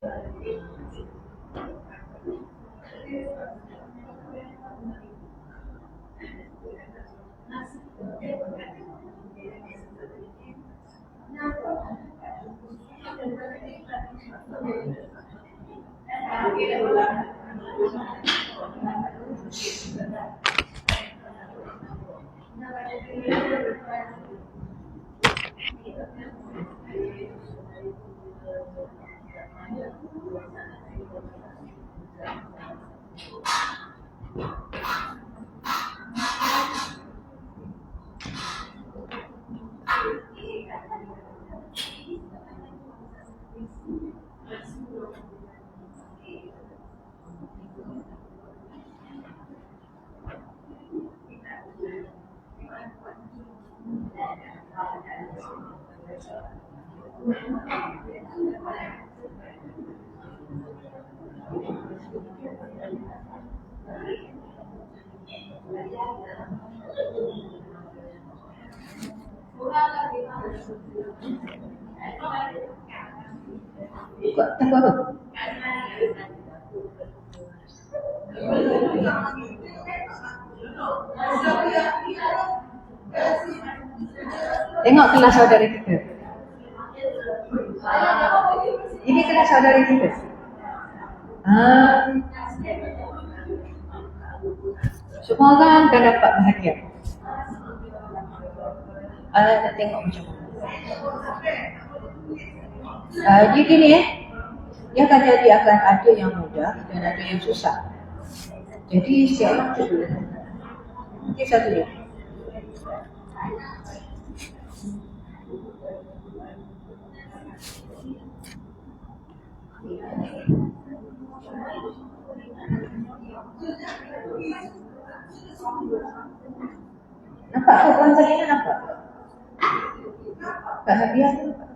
Kok tak apa? Tengok kelas saudara kita. Ini kelas saudara kita. Semua orang akan dapat bahagia. Nak tengok macam mana. Dia gini dia akan jadi akan ada yang mudah dan ada yang susah. Jadi setiap orang cuba. Okey, satu dia. Nampak tak orang tadi ni nampak? Tak Nabiah tu nampak?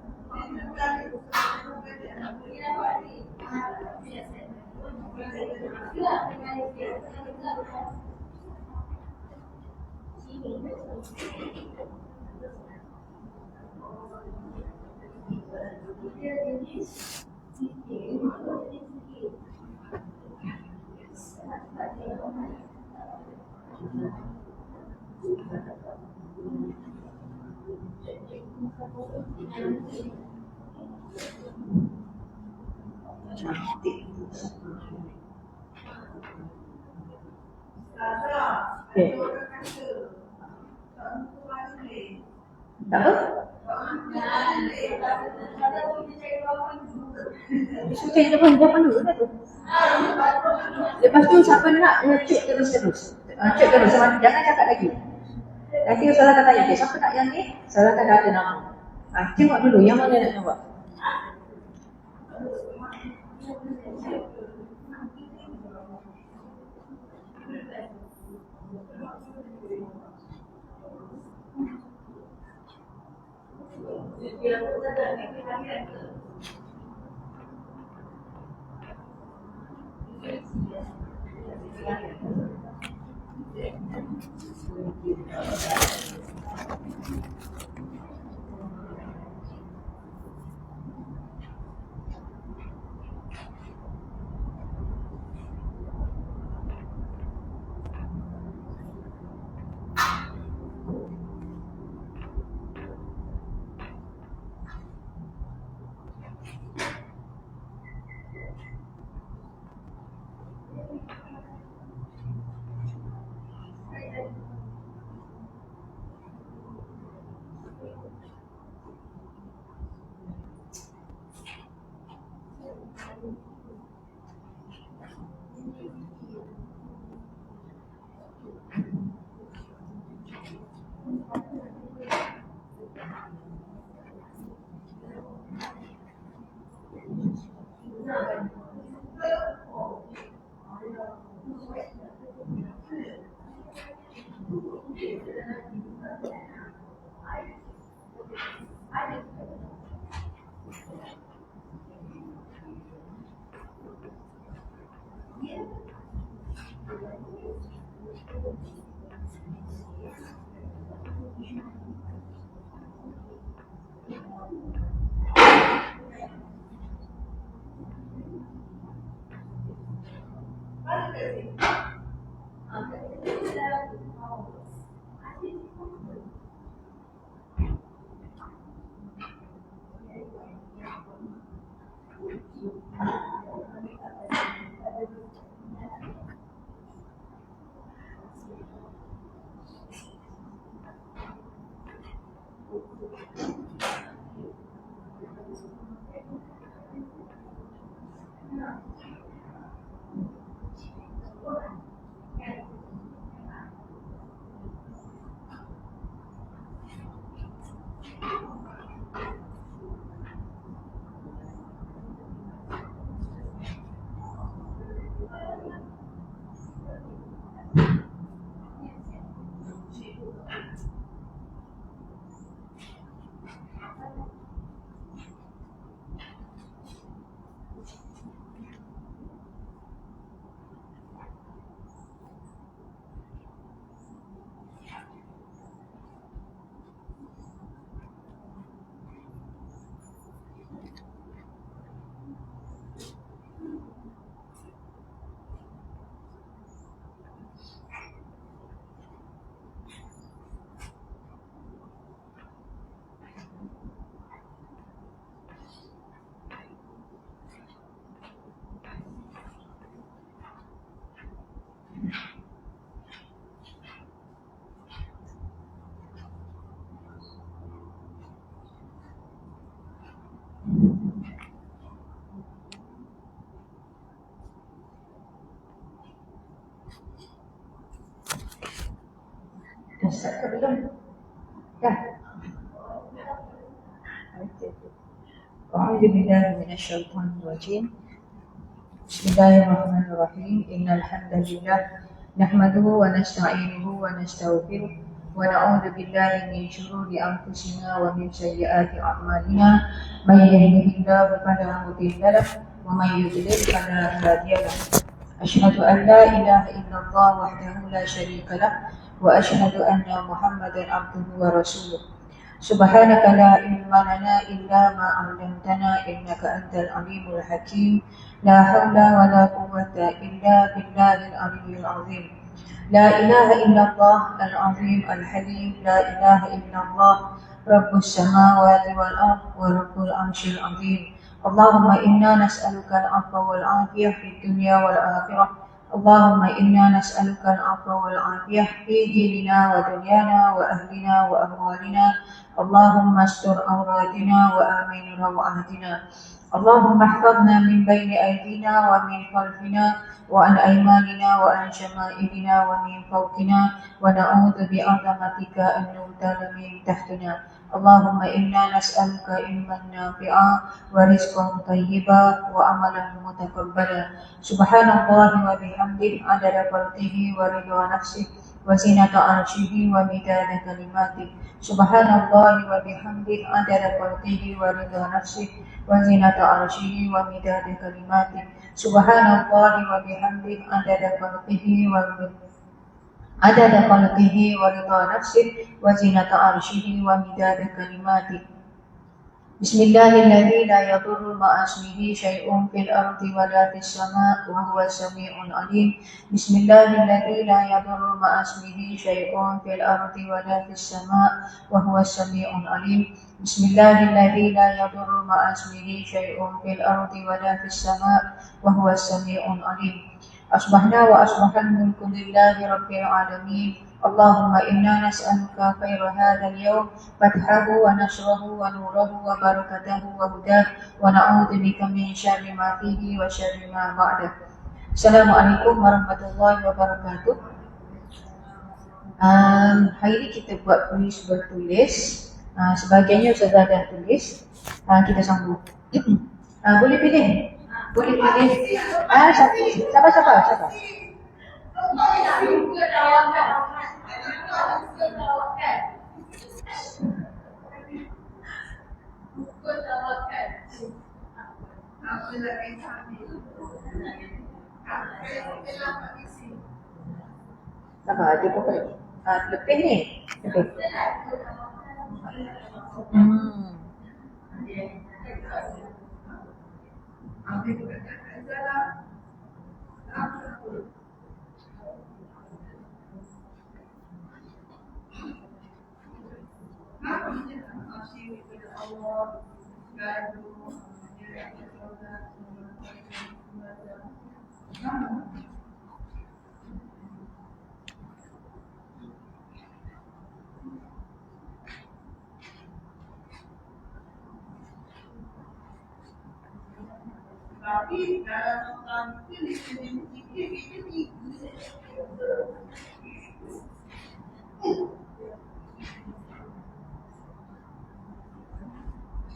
Okay. Tak apa? Kita cari jawapan dulu kan tu. Lepas tu siapa nak cek terus. Cek terus, jangan cakap lagi. Nanti salah kata tanya, okay, siapa nak yang ni? Salah kata ada nama. Tengok dulu yang mana nak jawab. Dah start ke belum? Dah. أعوذ بالله من الشيطان الرجيم. بسم الله الرحمن الرحيم. إن الحمد لله نحمده ونستعينه ونستغفره ونعوذ بالله من شرور أنفسنا ومن سيئات أعمالنا. من يهده الله فلا مضل له ومن يضلل فلا هادي له. أشهد أن لا إله إلا الله وحده لا شريك له وأشهد أن محمدا عبده ورسوله. سبحانك لا علم لنا إلا ما علمتنا إنك أنت العليم الحكيم. لا حول ولا قوة إلا بالله العلي العظيم. لا إله إلا الله العظيم الحليم. لا إله إلا الله رب السماوات والأرض ورب العرش العظيم. اللهم إنا نسألك العفو والعافية في الدنيا والآخرة. اللهم إنا نسألك العفو والعافية في ديننا ودنيانا وأهلنا وأموالنا. اللهم استر عوراتنا وآمن روعاتنا. اللهم احفظنا من بين أيدينا ومن خلفنا وعن أيماننا وعن شمائلنا ومن فوقنا ونعوذ بعظمتك أن نغتال من تحتنا. اللهم إنا نسألك علما نافعا ورزقا طيبا وعملا متقبلا. سبحان الله وبحمده عدد خلقه ورضا نفسه وزنة عرشه ومداد كلماته. سبحان الله وبحمده عدد خلقه ورضا نفسه وزنة عرشه ومداد كلماته. سبحان الله وبحمده عدد خلقه ورضا نفسه وزنة عرشه ومداد كلماته. بسم الله الذي لا يضر مع اسمه شيء في الأرض ولا في السماء وهو السميع العليم. بسم الله الذي لا يضر مع اسمه شيء في الأرض ولا في السماء وهو السميع العليم. بسم الله الذي لا يضر مع اسمه شيء في الأرض ولا في السماء وهو السميع العليم. أصبحنا وأصبح الملك لله رب العالمين. اللهم إنا نسألك خير هذا اليوم فتحه ونشره ونوره وبركته وهداه ونعوذ بك من شر ما فيه وشر ما بعده. Assalamualaikum warahmatullahi wabarakatuh. Hari ini kita buat kuis bertulis. Sebahagiannya Ustazah dah tulis. Kita sambung. Boleh pilih? Boleh pilih. Sabar. Sabar, dia buka lagi. Lebih ni. Lebih.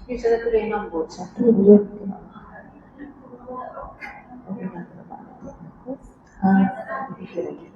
Ini saya tulis nombor 1, 2, 3. Tiga lagi.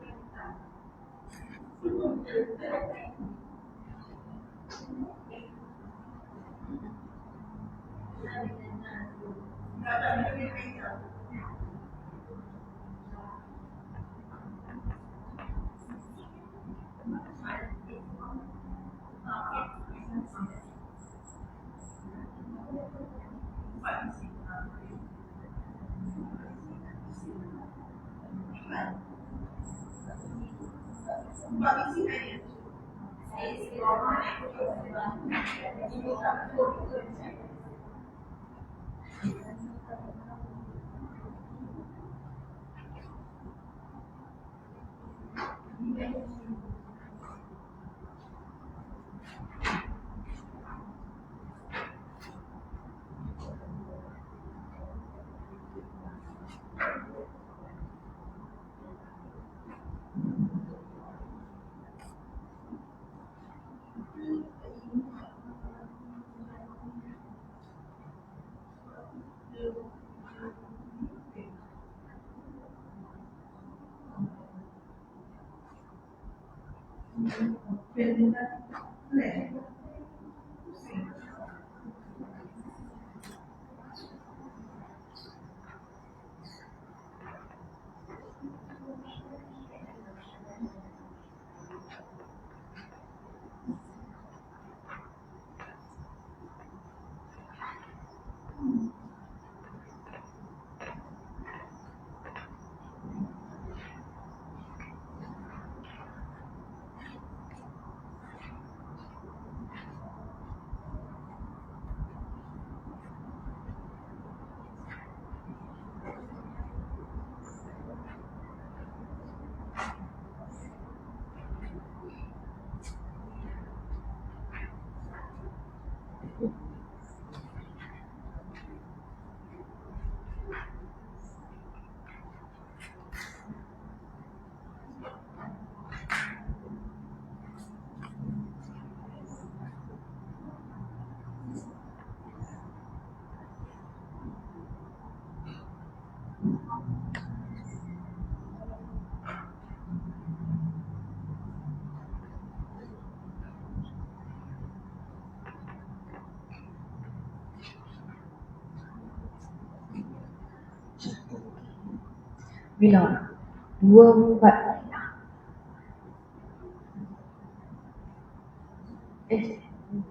Bila 24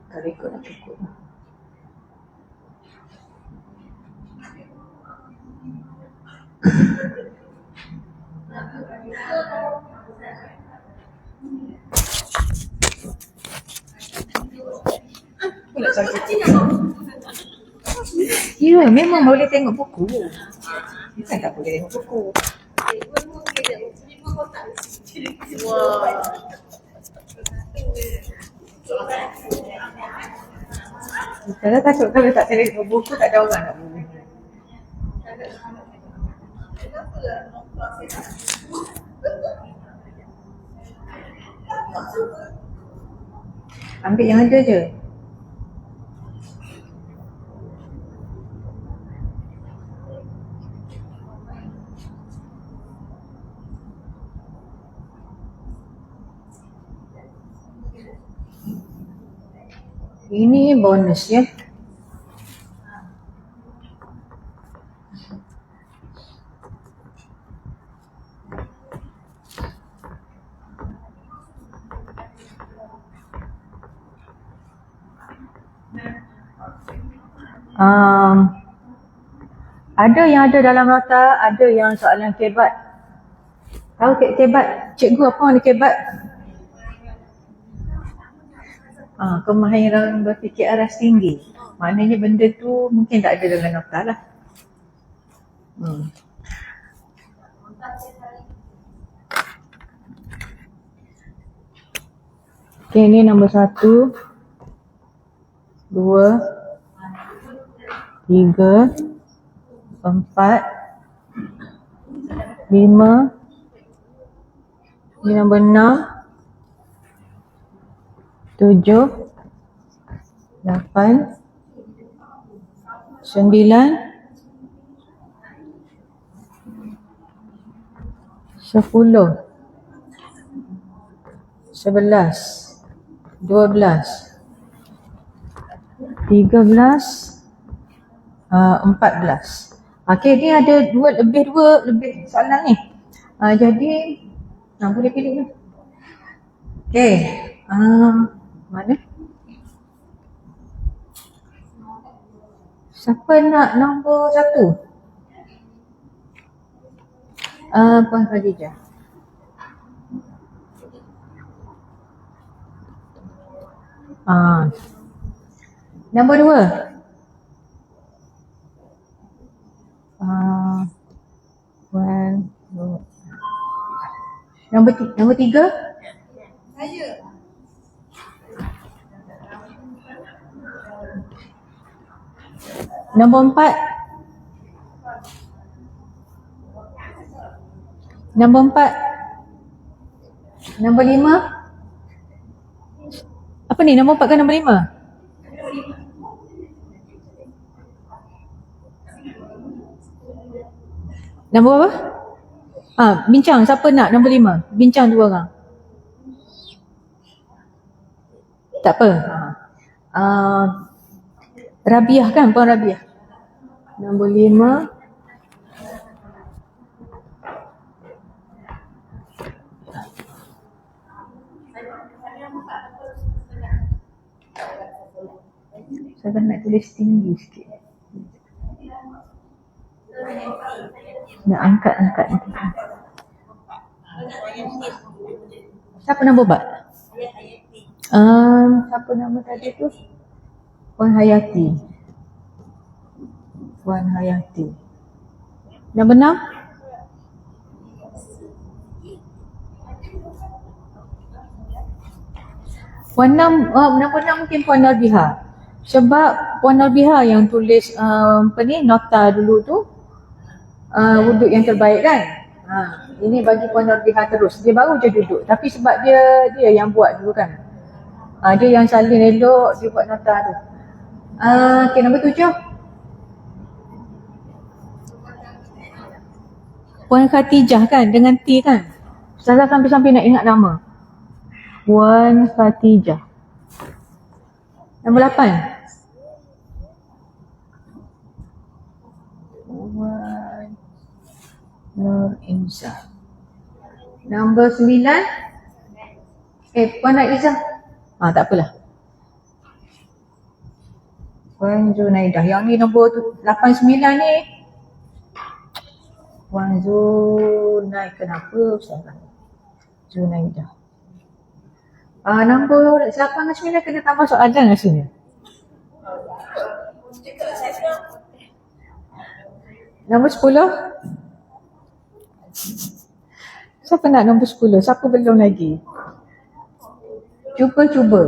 kalau ikut dah cukup lah. Ya, memang boleh tengok buku. Bukan tak boleh tengok buku. Kalau takut kalau tak tengok buku tak ada orang nak boleh. Ambil yang ada je. Ini bonus ya. Ada yang ada dalam nota, ada yang soalan kebat. Tahu kebat? Cikgu apa warna kebat? kemahiran berfikir aras tinggi. Maknanya benda tu mungkin tak ada dalam nota lah. Okay, ni nombor 1, 2, 3, 4, 5. Ni nombor 6, 7, 8, 9, 10, 11, 12, 13, 14. Okey, ni ada lebih soalan ni. Jadi boleh pilih ni. Okey. Mana? Siapa nak nombor 1? Puan Khadijah. Nombor 2. Nombor 3. Saya. Nombor 4. Nombor 4. Nombor 5. Apa ni, nombor 4 ke nombor 5? Nombor apa? Bincang, siapa nak nombor 5? Bincang 2 orang. Tak apa. Rabiah kan, Puan Rabiah. Nombor 5. Saya nak tulis tinggi sikit. Nak angkat ni. Siapa nak buat? Siapa nama tadi tu? Puan Hayati. Nombor 6. Puan 6, nombor 6 mungkin Puan Narbiha. Sebab Puan Narbiha yang tulis nota dulu tu, wuduk yang terbaik kan. Ini bagi Puan Narbiha terus. Dia baru je duduk, tapi sebab dia yang buat dulu kan. Dia yang salin elok, dia buat nota tu. Okay, nombor 7. Puan Khatijah kan, dengan T kan. Ustazah sampai-sampai nak ingat nama. Puan Khatijah. Nombor 8. Puan Nur Inzah. Nombor 9. Puan Aizah. Tak apalah. Puan Zunaidah. Yang ni nombor 8, 9 ni. Puan Zunaidah. Kenapa Ustazah? Zunaidah. Nombor 8 dan 9 kena tambah soalan rasanya. Nombor 10. Siapa nak nombor 10? Siapa belum lagi? Cuba.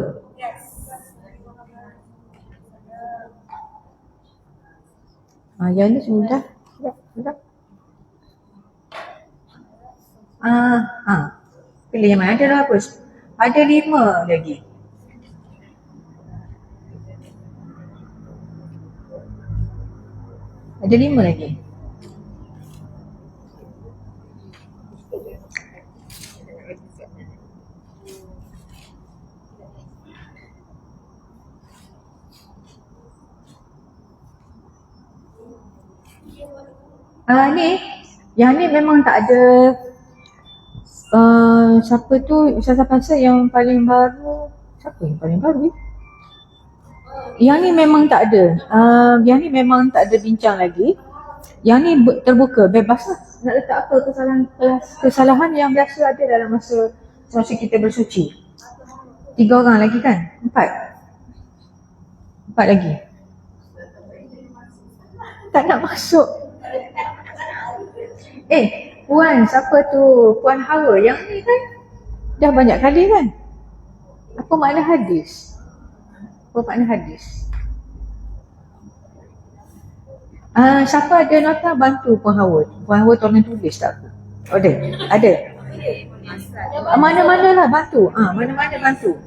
Yang ni sudah. Pilih yang mana? Ada berapa? Ada 5 lagi. Ada 5 lagi. Yang ni memang tak ada. Siapa tu Ustazah Pasal yang paling baru? Siapa yang paling baru? Yang ni memang tak ada. Yang ni memang tak ada bincang lagi. Yang ni terbuka, bebas lah. Nak letak apa kesalahan yang biasa ada dalam masa kita bersuci. 3 orang lagi kan? 4. 4 lagi. Tak nak masuk. Puan siapa tu? Puan Hawa yang ni kan dah banyak kali kan? Apa makna hadis? Apa makna hadis? Siapa ada nota bantu Puan Hawa? Puan Hawa tolong tulis tak aku? Ada. Mana-mana lah bantu. Mana-mana bantu.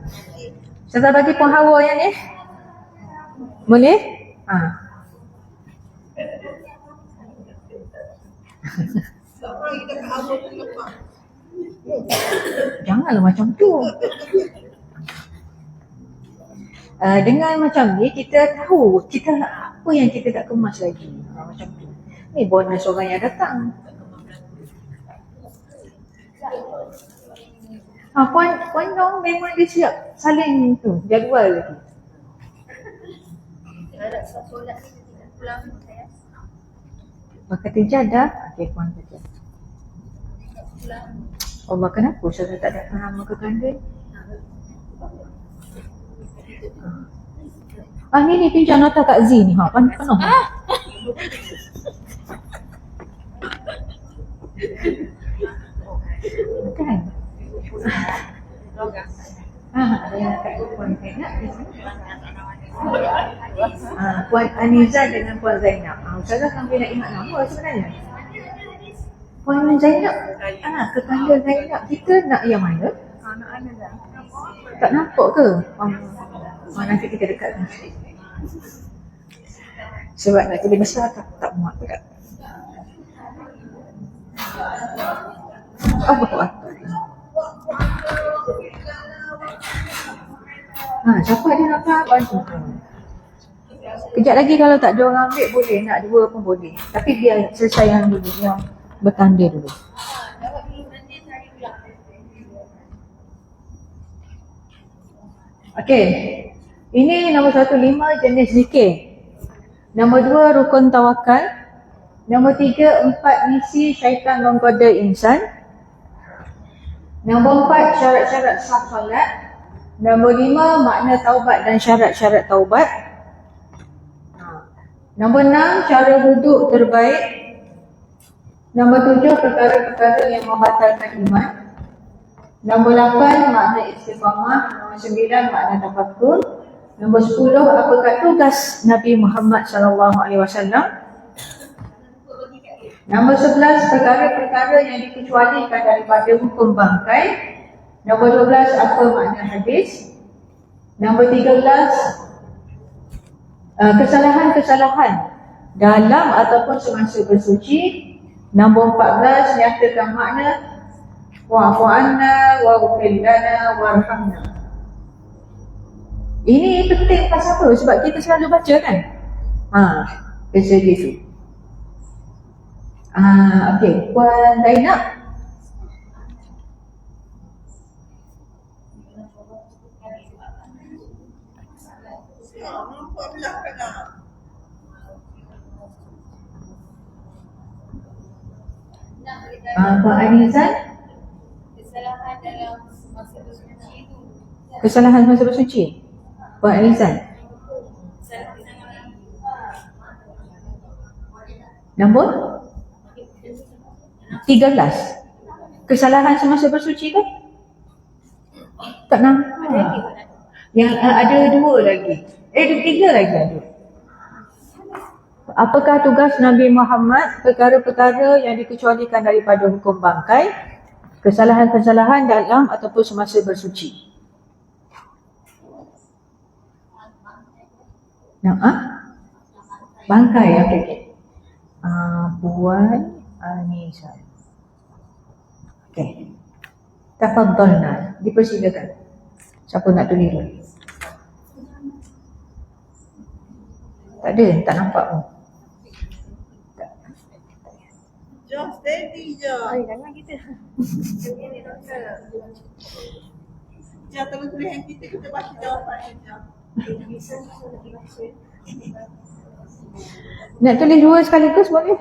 Saya bagi Puan Hawa yang ni. Boleh? Janganlah macam tu. Dengan macam ni kita tahu kita apa yang kita tak kemas lagi. Macam tu. Ni bonus orang yang datang. Puan Dong memang dia siap saling tu jadual lagi. Bakal dah. Okey, Puan kerja. Allah, kenapa saya tak datang nama ke kandil? Ni pinjam nota Kak Z ni. Penuh. Kan? Ada yang kat Puan Zainab di sini. Puan Aniza dengan Puan Zainab. Ustazah sambil nak ingat nama sebenarnya. Puan Zainab, kekandil Zainab kita nak yang mana? Nak Aniza. Tak nampak ke? Nanti kita dekatkan sikit. Sebab nak lebih besar tak muat juga. Siapa dia nak bantu? Kejap lagi kalau tak ada orang ambil boleh, nak 2 pun boleh. Tapi biar selesai yang dulu, yang bertanding dulu. Okey. Ini nombor 1, 5 jenis zikir. Nombor 2 rukun tawakal. Nombor 3, 4 misi syaitan menggoda insan. Nombor 4 syarat-syarat sah solat. Nombor 5 makna taubat dan syarat-syarat taubat. Nombor 6 cara wuduk terbaik. Nombor 7 perkara-perkara yang membatalkan iman. Nombor 8 makna istiqamah. Nombor 9 makna tafakkur. Nombor 10 apakah tugas Nabi Muhammad SAW. Nombor 11 perkara-perkara yang dikecualikan daripada hukum bangkai. Nombor 12 apa makna hadis. Nombor 13 kesalahan-kesalahan dalam ataupun semasa bersuci. Nombor 14 nyatakan makna wa'fu anna waghfir lana warhamna. Ini penting pasal apa? Sebab kita selalu baca kan? Pasal itu. Okey, Puan Zainab. Puan Anizan. Kesalahan dalam masa bersuci itu. Kesalahan masa bersuci. Puan Anizan. Nombor 13. Kesalahan semasa bersuci kan? Tak nampak. Yang ada 2 lagi. 3 lagi ada. Apakah tugas Nabi Muhammad? Perkara-perkara yang dikecualikan daripada hukum bangkai. Kesalahan-kesalahan dalam ataupun semasa bersuci. Bangkai, okey. Puan Anisa. Okey. Tafadhalna, dipersilakan. Siapa nak tulis dulu? Tak ada, tak nampak pun. Jom steady je. Jangan kita. Jom tolong tulis yang kita baca jawapan je. Nak tulis 2 sekaligus boleh?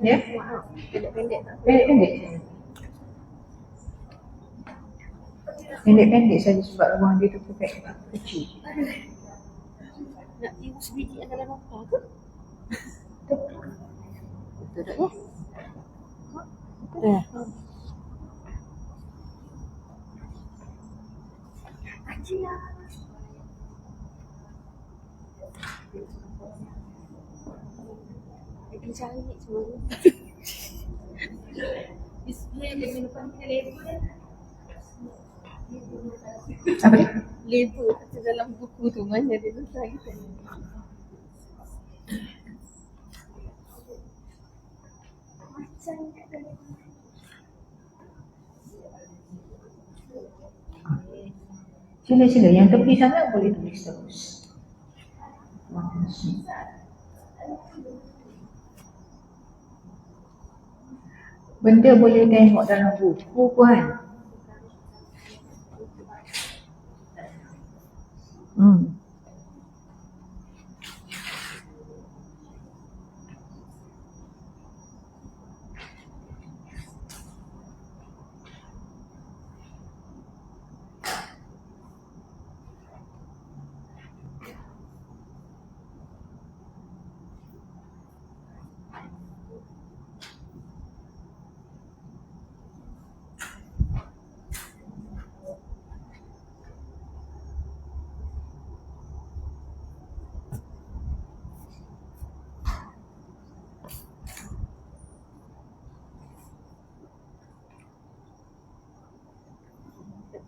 Ya? Pendek-pendek. Pendek-pendek. Pendek-pendek saja sebab ruang dia tu perfect kecil. sebiji adalah nota ke? Betul tak ya? Betul ya? Dia cari semua ni. Display dia menumpang kita label. Apa dia? Label kat dalam buku tu mana dia letak kita. Sila-sila, yang tepi sana boleh tulis terus. Benda boleh tengok dalam buku kan.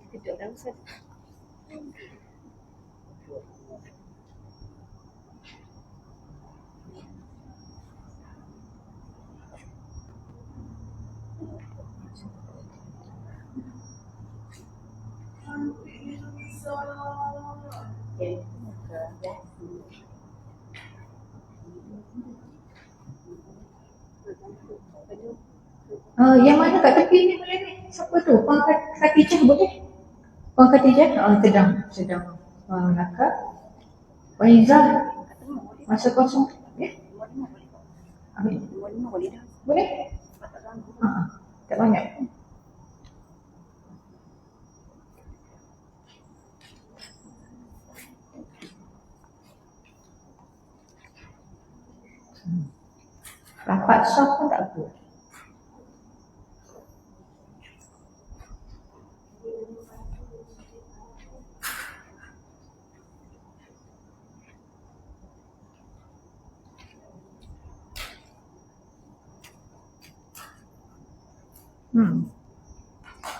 Kejap dah besar. Yang mana kat tepi ni boleh ni? Siapa tu? Puan Khatijah boleh? Puan Khatijah? Sedang nakal. Puan Izzah? Masa kosong? Ya? Ambil. Boleh dah. Boleh? Tak banyak. Rapat soft pun tak apa.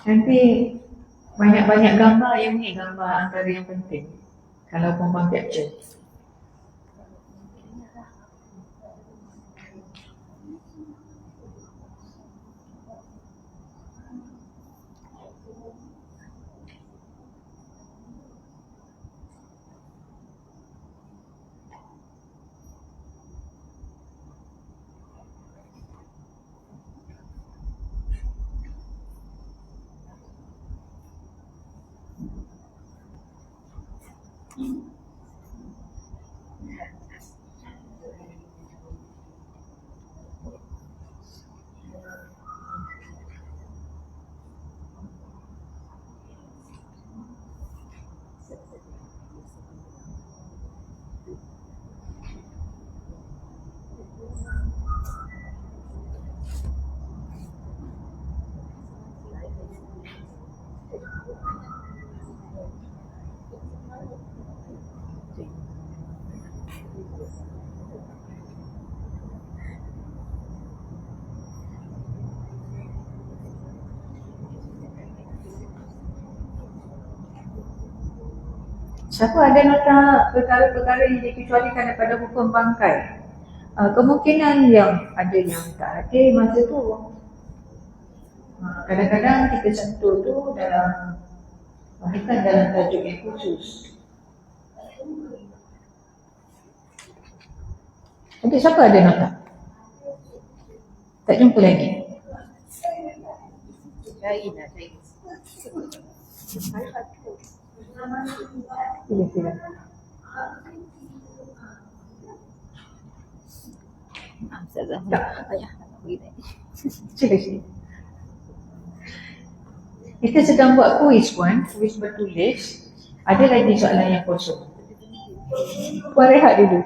Nanti banyak-banyak gambar yang ni, gambar antara yang penting. Kalau perempuan capture. Siapa ada nota perkara-perkara yang dikecualikan daripada hukum bangkai? Kemungkinan yang ada yang tak hadir masa tu. Kadang-kadang kita sentuh tu dalam bukan dalam tajuk yang khusus. Nanti siapa ada nota? Tak jumpa lagi? Cari. Sila. Ustazah. Tak. Ayah. Sila. Kita sedang buat kuis puan, kuis bertulis. Ada lagi soalan yang kosong. Puan rehat dulu.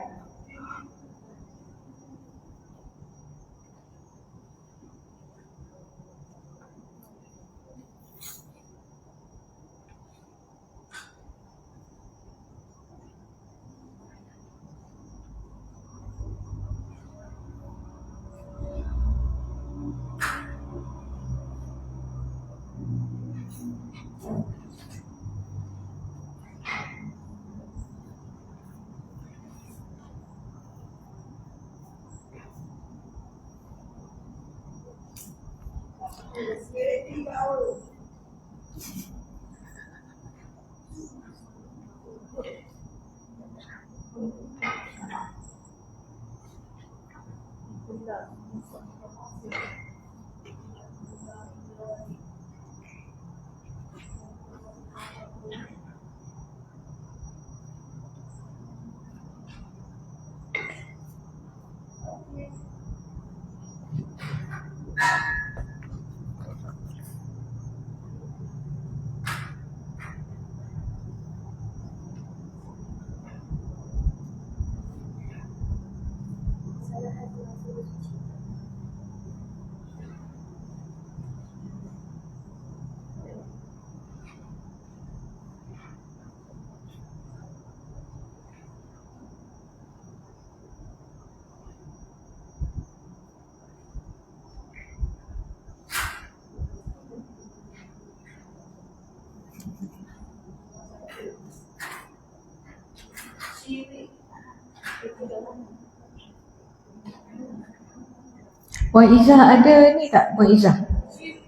Puan Izzah ada ni tak Puan Izzah?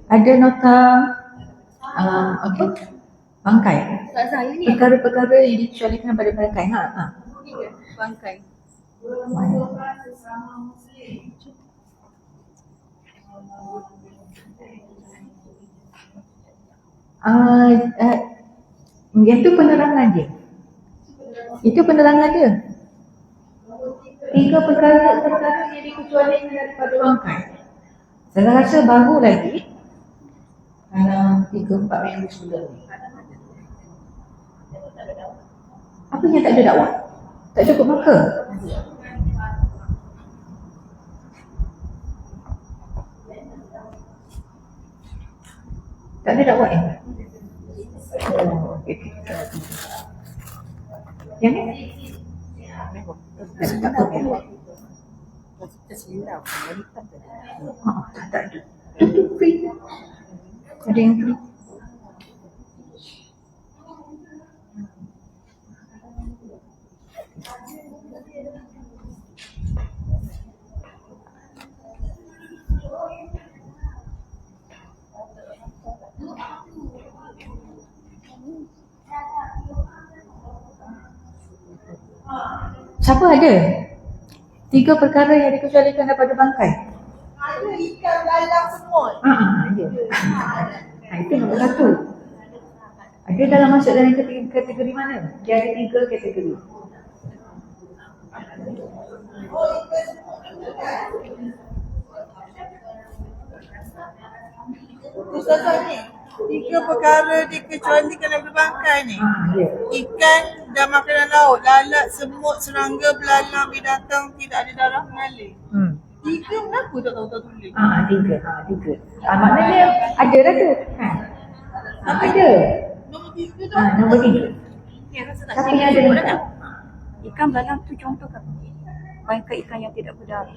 Ada nota apa? Bangkai. Tak saya ni. Perkara-perkara yang dikecualikan pada bangkai. Ni ke? Bangkai. Mana? Yang tu penerangan dia. Itu penerangan dia. 3 perkara yang dikecualikan daripada bangkai. Saya rasa baru lagi dalam 3-4 minggu sebelum ni. Apa yang tak ada dakwah? Tak cukup maka? Tak ada dakwah ya? Oh, okay. Yang ni? Tak apa. Tak ada. Itu free. Ada yang free. Siapa ada? 3 perkara yang dikecualikan daripada bangkai. Ada ikan dalam semut. Ya. Itu nombor 1. Ada dalam masuk dalam kategori mana? Dia ada 3 kategori. Oh, ikan semut. Ustazah ni, 3 perkara dikecualikan daripada bangkai ni. Ya. Ikan dan makanan laut, lalat, semut, serangga, belalang, binatang tidak ada darah mengalir. 3 kenapa tak tahu tulis? 3. Maknanya ada dah tu. Ada. Nombor 3 tu. Nombor 3. Ya, rasa tak Siapa yang ada dekat? Ikan belalang tu contoh kan? Bangkai ikan yang tidak berdarah.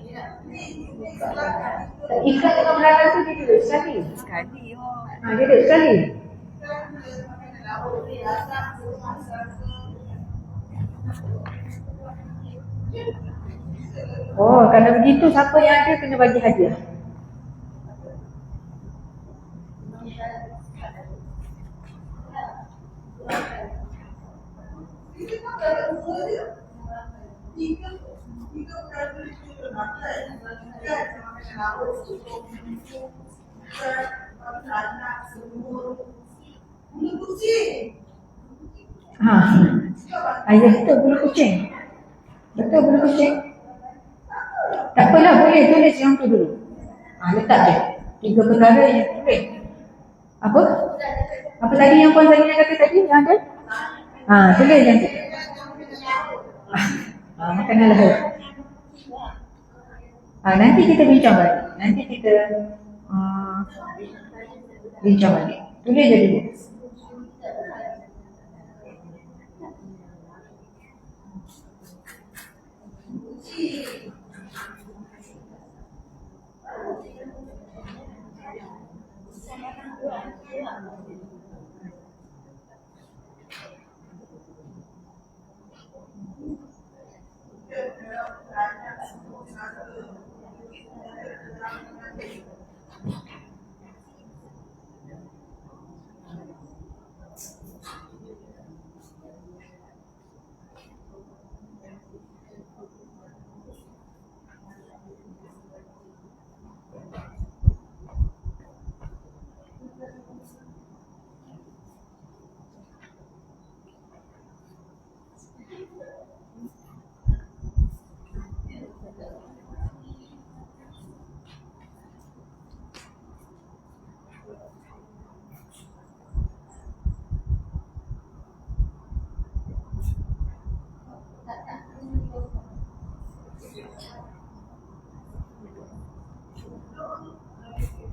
Ikan dengan belalang tu dia duduk sekali. Sekali. Dia duduk sekali. Oh, kalau begitu siapa yang ada kena bagi hadiah. Ya betul bulu kucing. Betul bulu kucing. Tak apalah, boleh tulis yang tu dulu. Letak je. 3 perkara yang tulis. Apa? Apa tadi yang Puan Zarina kata tadi yang ada? Tulis yang tu. Makanan laut. Nanti kita bincang balik. Nanti kita bincang balik. Tulis je dulu.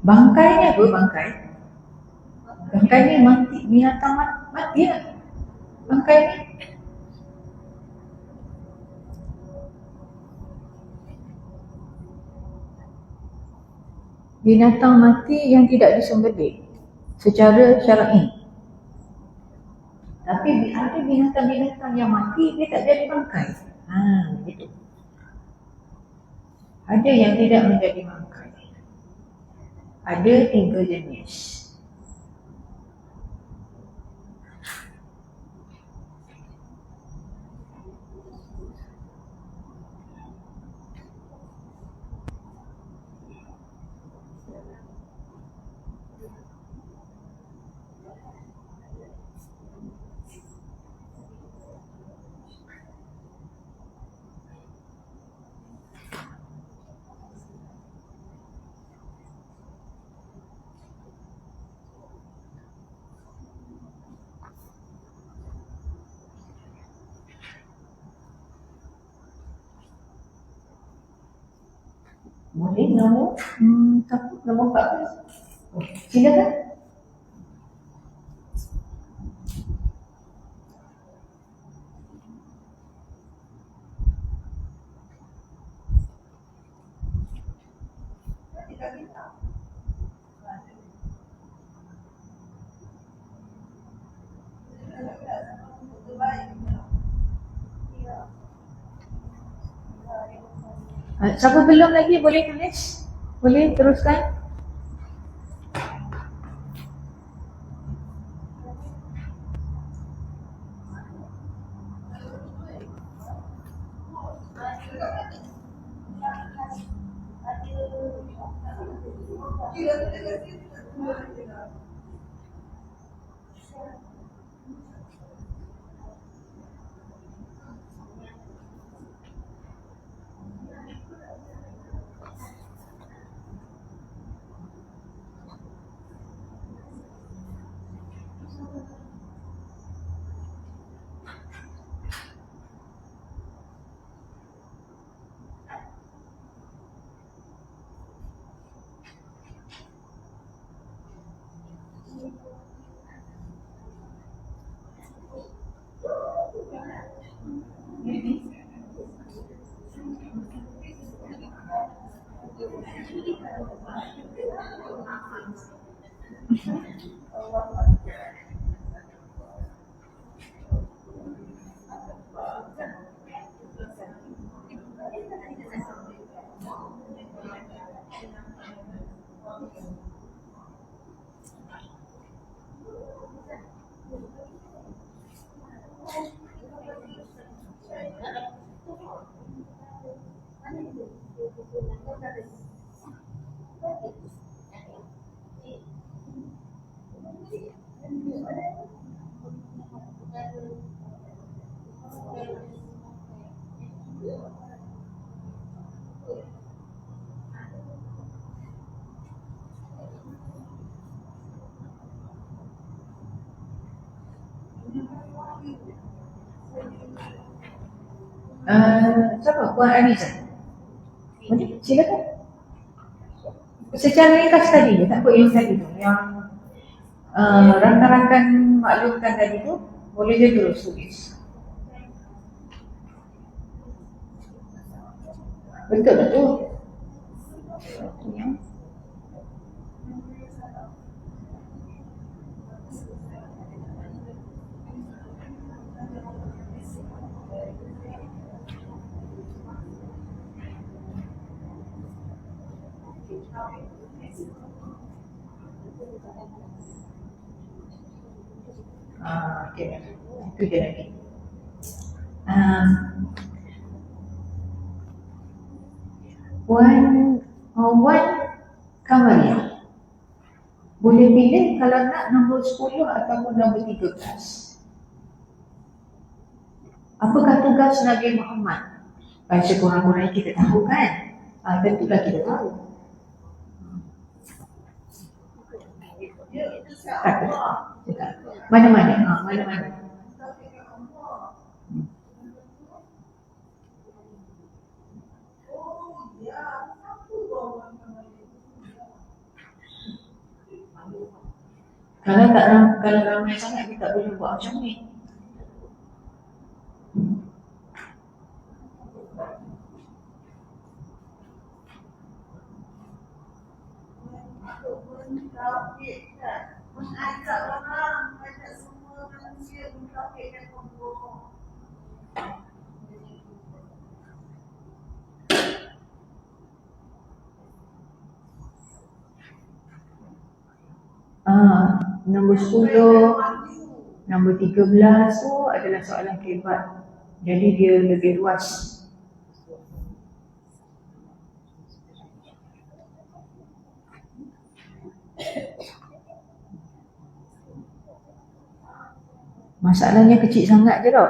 Bangkai ni apa bangkai? Bangkai ni mati, binatang mati lah. Bangkai ni. Binatang mati yang tidak disembelih secara syar'i. Tapi ada binatang-binatang yang mati dia tak jadi bangkai. Gitu. Ada yang tidak menjadi bangkai. Ada 3 jenis. Boleh nombor nombor 14. Silakan. Siapa belum lagi boleh tulis? Boleh teruskan? Siapa? Puan Aniza. Okey, silakan. Secara ringkas tadi, tak apa yang tadi tu, yang rakan-rakan maklumkan tadi tu, boleh je terus tulis. Betul tak tu? Ya. Okay. Itu je lagi. Wan Kamaria. Boleh pilih kalau nak nombor 10 ataupun nombor 13. Apakah tugas Nabi Muhammad? Sekurang-kurangnya kita tahu kan? Tentulah kita tahu. Tak. Mana-mana? Mana-mana? Kalau ramai sangat kita tak boleh buat macam ni. Mengajak orang, mengajak semua manusia mentauhidkan Allah. Nombor 10, nombor 13 tu adalah soalan hebat. Jadi dia lebih luas. Masalahnya kecil sangat je tau.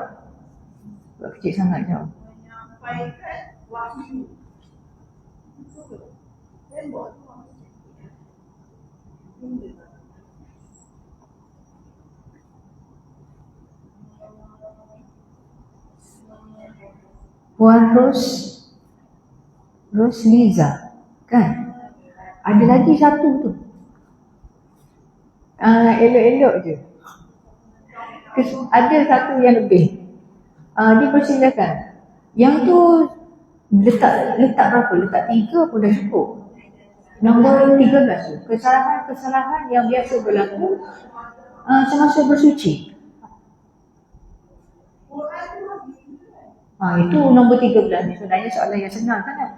Kecil sangat je. Menyampaikan wahyu. Tembok. Puan Rosliza, kan? Ada lagi satu tu. Elok-elok je. Ada satu yang lebih. Dipersilakan. Yang tu letak berapa? Letak 3 pun dah cukup. Nombor 13 tu. Kesalahan yang biasa berlaku semasa bersuci. Itu nombor 13 ni. Sebenarnya soalan yang senang sangat.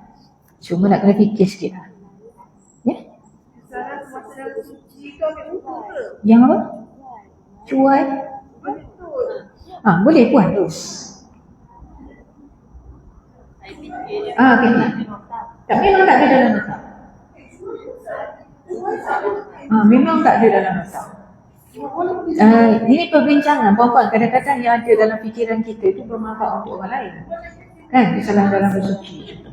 Cuma nak kena fikir sikit lah. Ya? Kesalahan semasa bersuci kau ambil buku ke? Yang apa? Cuai? Boleh puan terus. Okay. Tak, memang tak ada dalam nota. Memang tak ada dalam nota. Ini perbincangan puan-puan, kadang-kadang yang ada dalam fikiran kita itu bermanfaat untuk orang lain. Kan, kesalahan dalam bersuci.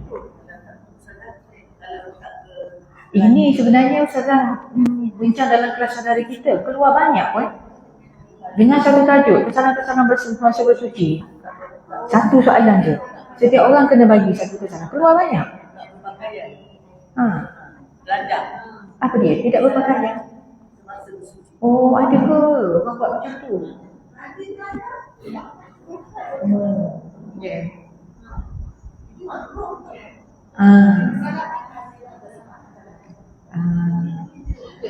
Ini sebenarnya Ustazah bincang dalam kelas saudara kita, keluar banyak pun. Dengan satu tajuk, kesalahan-kesalahan masa bersuci. Satu soalan je. Setiap orang kena bagi satu kesalahan. Keluar banyak. Apa dia? Tidak berpakaian. Oh, ada ke? Orang buat macam tu. Yeah.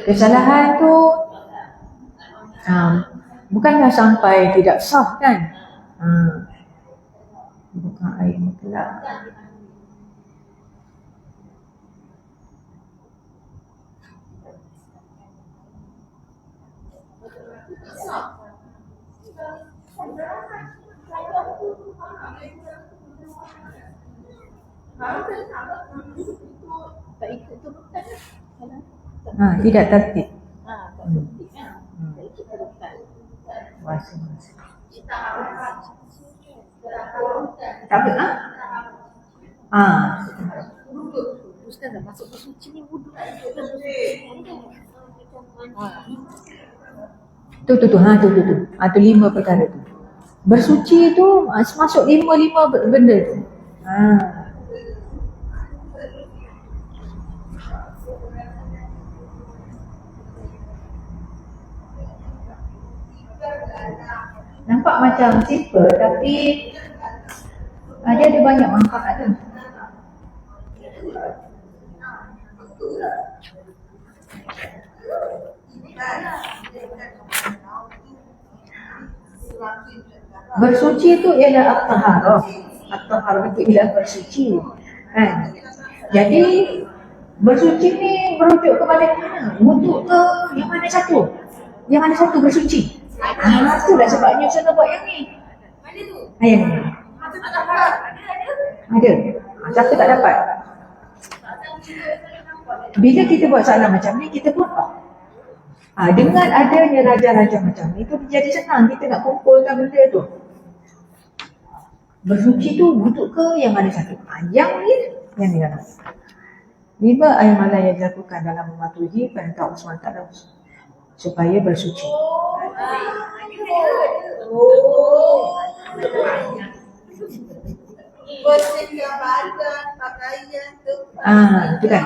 Kesalahan tu bukanlah sampai tidak sah kan? Bukan air mutlak. Tidak tertib. Masing-masing. Tak apa, Ustazah masuk bersuci ni wuduk. Tu. Tu 5 perkara tu. Bersuci tu masuk lima benda tu. Nampak macam simple tapi dia ada banyak manfaat tu. Bersuci tu ialah at-taharah. At-taharah itu ialah bersuci. Kan? Jadi bersuci ni merujuk kepada mana? Wuduk ke yang mana satu? Yang mana satu bersuci? Itulah sebabnya saya buat yang ni. Mana tu? Yang ni. Ada. Siapa tak dapat? Bila kita buat salah macam ni, kita pun dengan adanya raja-raja macam ni, tu jadi senang kita nak kumpulkan benda tu. Bersuci tu wuduk ke yang mana satu? Yang ni lah. 5 amalan yang dilakukan dalam mematuhi perintah Allah SWT supaya bersuci. Bersihkan badan, pakaian tu. Itu kan.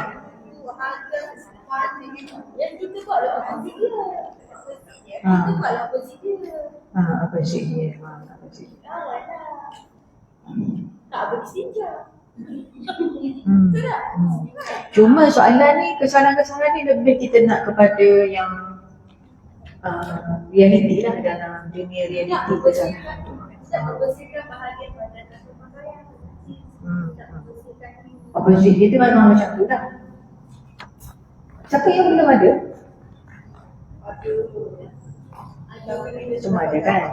Yang kita buat lah opposite dia. Kita buat lah opposite dia. Apa sih dia? Tak bersijak. Cuma soalan ni, kesalahan-kesalahan ni lebih kita nak kepada yang realiti lah, dalam dunia realiti kesalahan tu. Tidak membersihkan bahagian badan dan pakaian. Opposite dia tu memang macam tu lah. Siapa yang belum ada? Semua ada kan?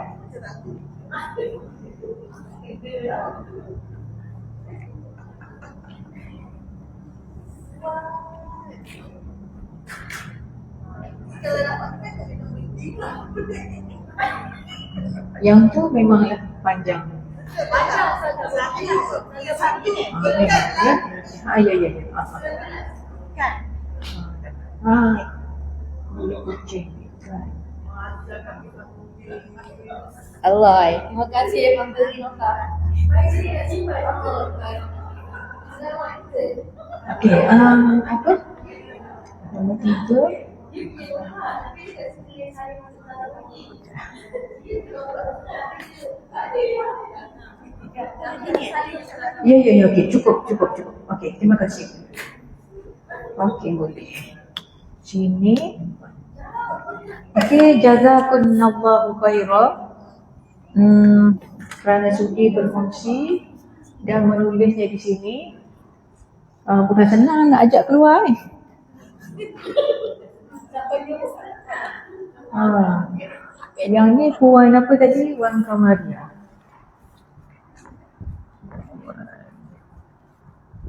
Yang tu memanglah panjang. Ya. Kucing. Allah. Terima kasih Abang Beri Nota. Okey, apa? Nombor 3. Ya, okey, cukup. Okey, terima kasih. Okey, boleh. Sini. Okey, jazakumullahu khairan. Kerana sudi berfungsi dan menulisnya di sini. Bukan senang nak ajak keluar ni. Yang ni Puan apa tadi? Wan Kamaria.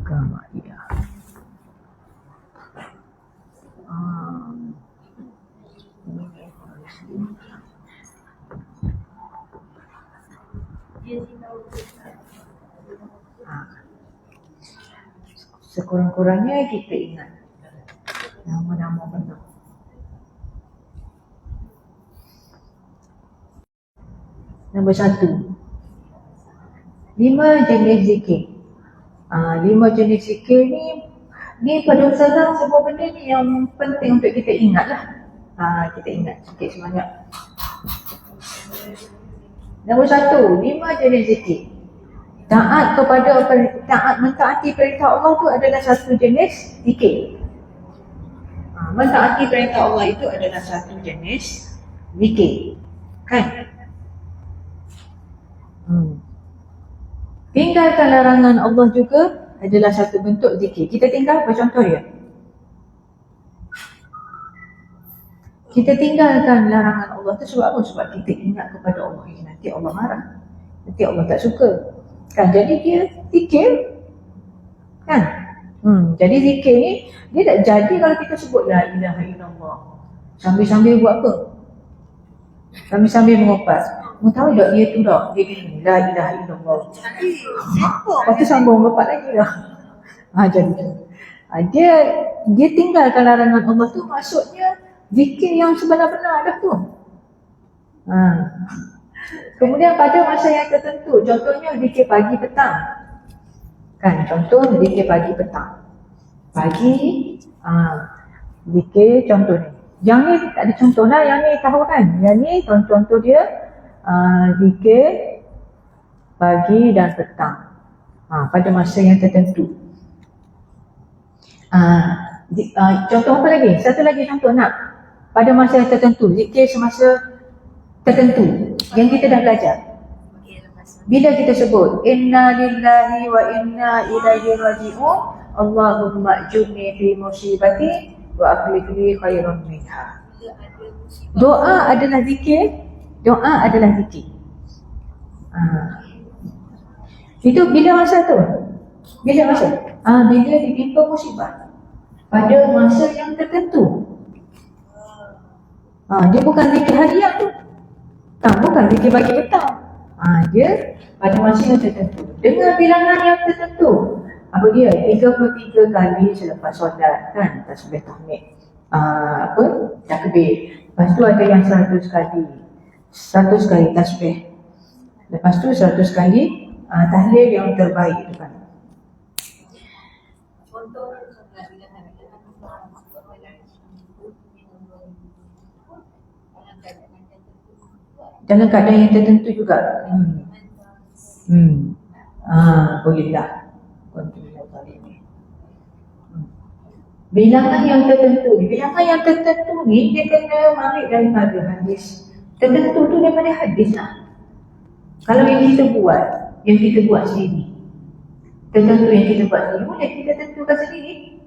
Kamaria. Sekurang-kurangnya kita ingat nama-nama benar. Nombor 1, 5 jenis zikir. 5 jenis zikir ni pada usaha semua benda ni yang penting untuk kita ingat lah. Kita ingat sikit sebanyak. Nombor 1, 5 jenis zikir. Mentaati perintah Allah tu adalah satu jenis zikir. Mentaati perintah Allah itu adalah satu jenis zikir. Kan? Tinggalkan larangan Allah juga adalah satu bentuk zikir. Kita tinggal apa contoh dia? Kita tinggalkan larangan Allah tu sebab apa? Sebab kita ingat kepada Allah. Nanti Allah marah. Nanti Allah tak suka. Kan? Jadi dia zikir. Kan? Jadi zikir ni dia tak jadi kalau kita sebut la ilaha illallah. Sambil-sambil buat apa? Sambil-sambil mengupas. Mu tahu tak dia tu tak? Dia gini, la ilaha illallah. Lepas tu sambung lepas lagi lah. Jadi tu. Dia tinggalkan larangan Allah tu, maksudnya zikir yang sebenar-benar dah tu. Kemudian pada masa yang tertentu, contohnya zikir pagi petang. Kan, contoh zikir pagi petang. Pagi, zikir contoh ni. Yang ni tak ada contoh lah, yang ni tahu kan. Yang ni contoh dia zikir pagi dan petang. Pada masa yang tertentu. Contoh apa lagi? Satu lagi contoh nak. Pada masa yang tertentu, zikir semasa tertentu yang kita dah belajar. Bila kita sebut inna lillahi wa inna ilaihi raji'un, Allahumma ajurni fi musibati wa akhlif li khairan minha. Doa adalah zikir. Doa adalah zikir. Itu bila masa tu? Bila masa? Bila ditimpa musibah pada masa yang tertentu. Dia bukan zikir harian tu. Bukan zikir pagi petang. Dia pada masa yang tertentu dengan bilangan yang tertentu. Apa dia? 33 kali selepas solat kan, tasbih tahmid. Takbir. Lepas tu ada yang 100 kali. 100 kali tasbih. Lepas tu 100 kali tahlil yang terbaik tu kan. Dalam keadaan yang tertentu juga. Bolehlah. Bilangan yang tertentu. Bilangan yang tertentu ni dia kena ambil daripada hadis. Tertentu tu daripada hadis lah. Kalau yang kita buat sendiri. Tertentu yang kita buat sendiri, boleh kita tentukan sendiri?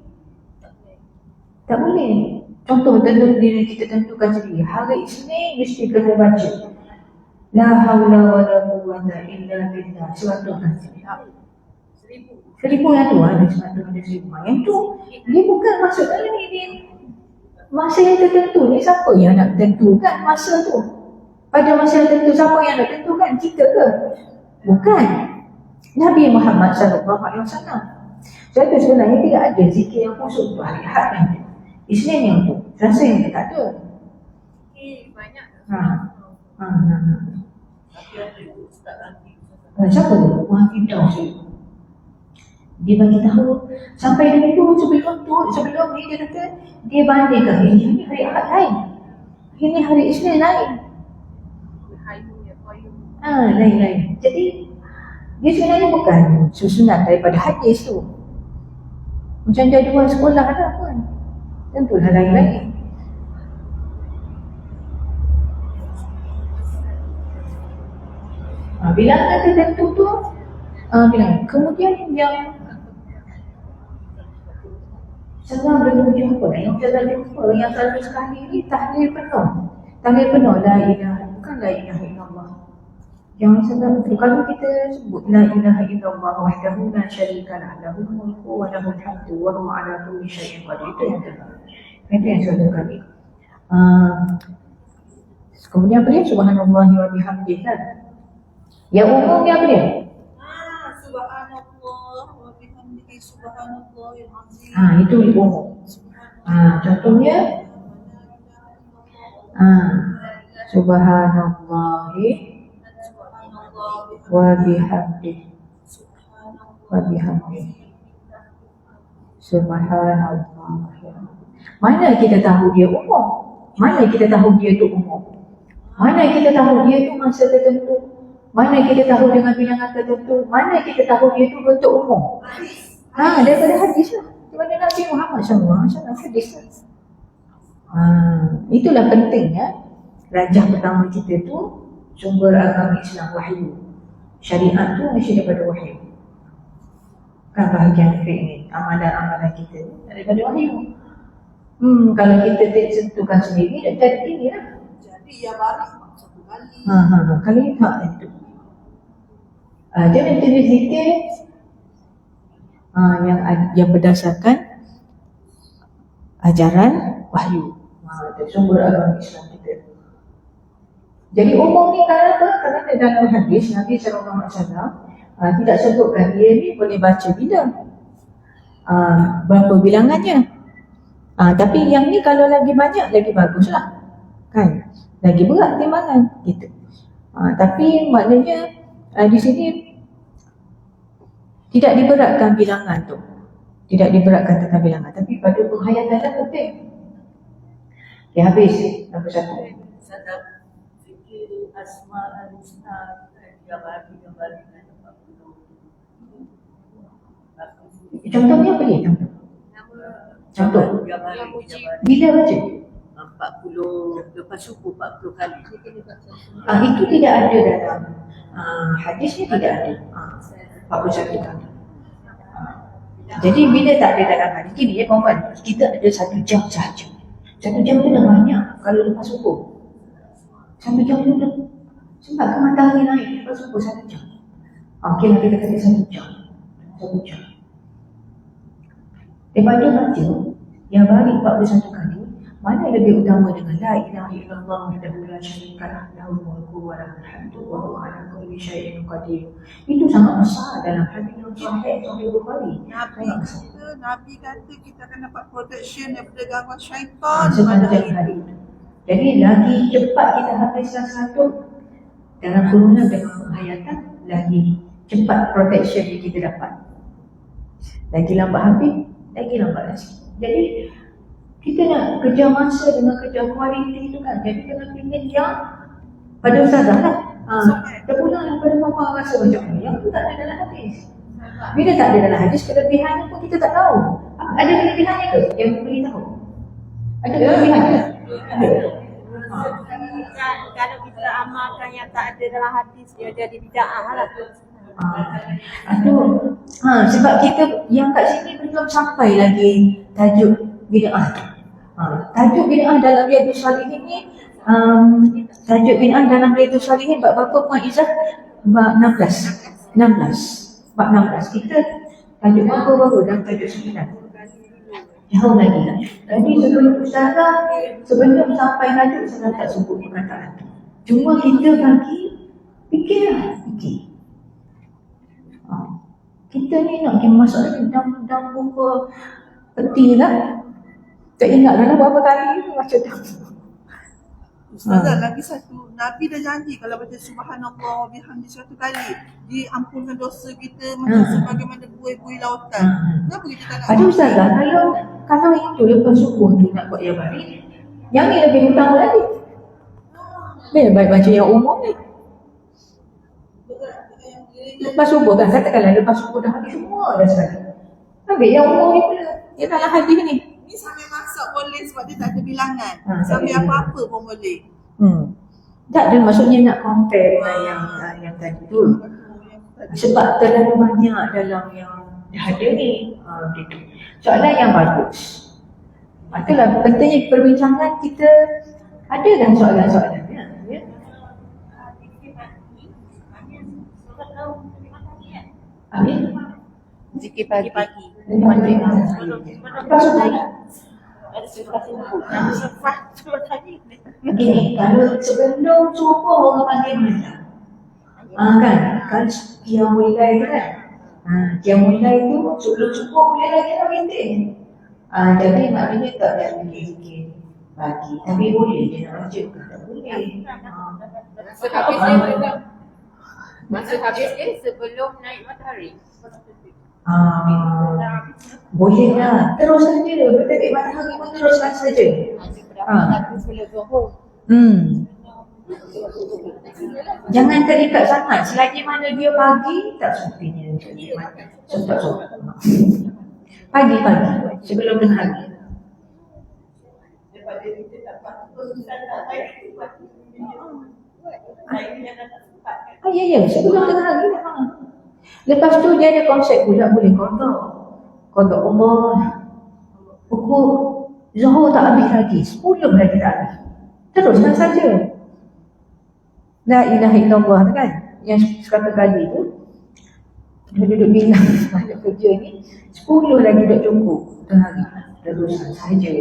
Tak boleh. Contoh tertentu yang kita tentukan sendiri. Hari Isnin mesti kena baca la haula wa la quwwata illa billah 100 kali. 1000 yang tu ada 100 ada 1000. Yang tu dia bukan maksudnya ni masa yang tertentu ni. Siapa yang nak tentukan masa tu? Pada masa yang tertentu siapa yang nak tentukan? Kita ke? Bukan. Nabi Muhammad SAW. Jadi sebenarnya tidak ada zikir yang khusus untuk hari Ahad yang tu. Isnin yang tu. Selasa yang tu tak ada. Banyak. Siapa tu? Muhammad Firdaus. Dia bagi tahu sampai dulu sebelum ni dia kata dia bandingkan ini hari Ahad lain, ini hari Isnin lain. Lain. Jadi dia sebenarnya bukan susunan daripada hadis tu. Macam jadual sekolah ada pun. Tentulah lain-lain. Bilangan tertentu tu bilangan. Kemudian yang sedang berjumpa, yang selalu sekali ni tahlil penuh. Tahlil penuh la ilaha, bukan la ilaha illallah. Yang sedang kalau kita sebut la ilaha illallah wahdahu la syarikalah lahu mulku wa lahul hamdu wa huwa ala kulli syai'in qadir, itu yang terbaik. Itu yang selalu kali. Kemudian apa dia? Subhanallahi wa bihamdihi kan. Yang umum ni apa dia? Subhanallah wa bihamdihi subhanallahil azim. Itu umum. Contohnya Subhanallahi wa bihamdihi subhanallah. Mana kita tahu dia umum? Mana kita tahu dia tu umum? Mana kita tahu dia tu masa tertentu? Mana kita tahu dengan bilangan tertentu? Mana kita tahu dia tu bentuk umum? Daripada hadis lah. Daripada Nabi Muhammad SAW hadis lah. Itulah pentingnya rajah pertama kita tu sumber agama Islam wahyu. Syariat tu mesti daripada wahyu. Kan bahagian ini amalan-amalan kita daripada wahyu. Kalau kita tentukan sendiri dan jadi ini lah. Jadi ya baris satu kali. Kali itu. Jadi jenis zikir yang berdasarkan ajaran wahyu. Sumber agama Islam kita. Jadi umum ni kerana dalam hadis Nabi SAW tidak sebutkan dia ni boleh baca bila, berapa bilangannya. Tapi yang ni kalau lagi banyak lagi baguslah, kan? Lagi berat timbangan gitu. Tapi maknanya di sini tidak diberatkan bilangan tu. Tidak diberatkan tentang bilangan, tapi pada penghayatan penting. Okay, habis nombor 1. Sadar fikir asma al-husna gambar dengan 40. Contohnya apa dia? Contoh. Bila baca? 40 lepas suku 40 kali. Itu tidak ada dalam hadisnya, tidak ada 41 kali. Jadi bila tak ada dalam hadis ini, perempuan, kita ada 1 jam sahaja. 1 jam tu dah banyak kalau lepas subuh. 1 jam tu dah sebab kan matahari naik lepas subuh 1 jam. Okey lah, kita kata 1 jam. 1 jam. Daripada baca yang balik 41 kali, mana yang lebih utama dengan la ilaha illallah wahdahu la syarika lah lahul mulku wa lahul hamdu wa huwa ala kulli syai'in qadir. Itu sangat besar dalam hadis yang sahih Bukhari. Nabi kata kita akan dapat protection daripada gangguan syaitan pada Sepanjang hari itu. Jadi lagi cepat kita habiskan satu dalam kurungan dengan penghayatan, lagi cepat protection yang kita dapat. Lagi lambat habis, lagi lambat lagi. Jadi kita nak kejar masa dengan kejar kualiti tu kan. Jadi kena pilih yang pada ustazah lah. Terpulang daripada mama rasa macam yang tu tak ada dalam hadis. Bila tak ada dalam hadis, kelebihannya pun kita tak tahu. Ada kelebihannya ke yang beritahu? Ada kelebihannya? Ada. Kalau kita amalkan yang tak ada dalam hadis, dia jadi bid'ah lah. Sebab kita yang kat sini belum sampai lagi tajuk bid'ah tu. Tajuk bid'ah dalam Riyadhus Shalihin ni, tajuk bid'ah dalam Riyadhus Shalihin bab berapa Puan Izzah? Bab 16. Bab 16. Kita tajuk berapa baru dalam tajuk 9. Jauh lagi lah. Tadi sebelum sampai tajuk, saya tak sebut perkataan tu. Cuma kita bagi fikirlah, fikir. Kita ni nak pergi masuk lagi dalam buku peti lah. Tak ingat dah berapa kali baca dah. Ustazah, lagi satu. Nabi dah janji kalau baca subhanallah bihamdi 100 kali, diampunkan dosa kita macam sebagaimana buih-buih lautan. Kenapa kita tak nak? Ada ustazah, kalau itu lepas subuh tu nak buat yang balik, yang ni lebih utama lagi. Biar baik baca yang umum ni. Lepas subuh kan, katakanlah lepas subuh dah habis semua dah sekali. Ambil yang umum ni pula, yang dalam hadis ni. Ni sambil masak boleh sebab dia tak ada bilangan. Sambil apa-apa pun boleh. Tak ada maksudnya nak compare dengan yang tadi tu. Sebab terlalu banyak dalam yang ada ni. Gitu. Soalan yang bagus. Itulah pentingnya perbincangan kita. Ada dah soalan-soalannya. Ya? Amin. Zikir pagi. Begini, kalau sebelum subuh orang panggil mana? Kan yang mulai kan? Yang mulai tu sebelum subuh boleh lagi nak bintik. Jadi maknanya tak ada zikir pagi. Tapi boleh je nak baca ke? Tak boleh. Masa habis dia sebelum naik matahari. Boleh lah. Terus saja. Berterik matahari pun teruskan saja. Sebelum zuhur. Jangan terikat sangat. Selagi mana dia pagi, tak semestinya. Pagi-pagi. Sebelum tengah hari. Ya, sebelum tengah hari. Lepas tu dia ada konsep pula boleh kodok Allah. Pukul Zuhur tak habis lagi, 10 lagi tak habis. Teruskan saja. La ilaha illallah kan, yang 100 kali tu. Dia duduk bilang banyak kerja ni, 10 lagi dah cukup tengah hari. Teruskan saja.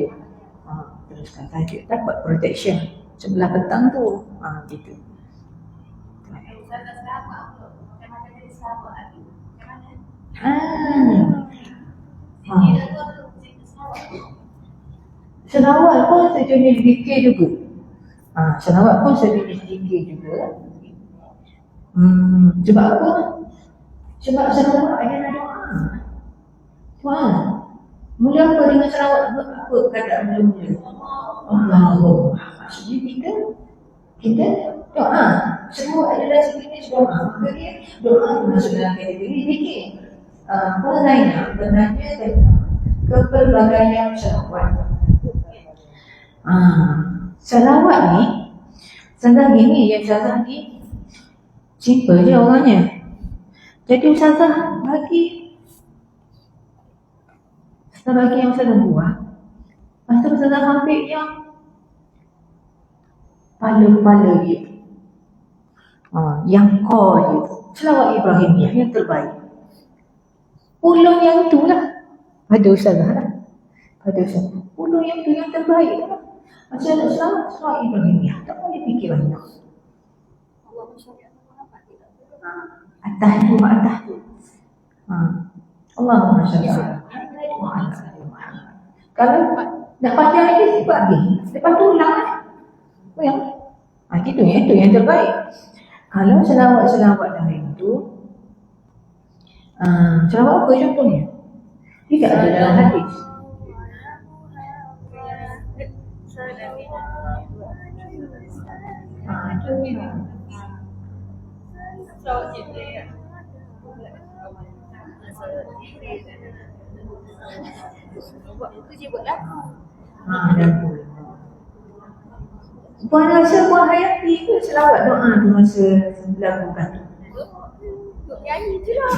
Teruskan saja. Dapat protection sebelah petang tu. Gitu. Selawat pun sejenis zikir juga. Selawat pun sejenis zikir juga. Sebab apa? Sebab selawat adalah doa. Faham? Mula apa dengan selawat? Apa keadaan mula-mula? Allahumma. Maksudnya kita doa. Selawat adalah sejenis doa. Maka dia doa itu masuk dalam kategori zikir. Zainab bertanya tentang kepelbagaian selawat. Selawat ni Ustazah gini ya, Ustazah ni simple je orangnya. Jadi Ustazah bagi yang Ustazah buat. Lepas tu Ustazah ambil yang kepala dia, yang core dia, selawat Ibrahimiyah yang terbaik. Ulung yang tu lah pada Ustazah lah. Pada Ustazah ulung yang tu yang terbaik lah. Macam nak selawat Ibrahimiyah, tak boleh fikir banyak. Atas tu. Allahumma sholli ala Muhammad. Kalau nak baca lagi sebab ni, lepas tu ulang lah. Gitu ya, itu yang terbaik. Kalau selawat lain tu, selawat apa contohnya? Tidak ada dalam hadis. Puan rasa Puan Hayati ke selawat doa tu masa lakukan tu? Nyanyi je lah.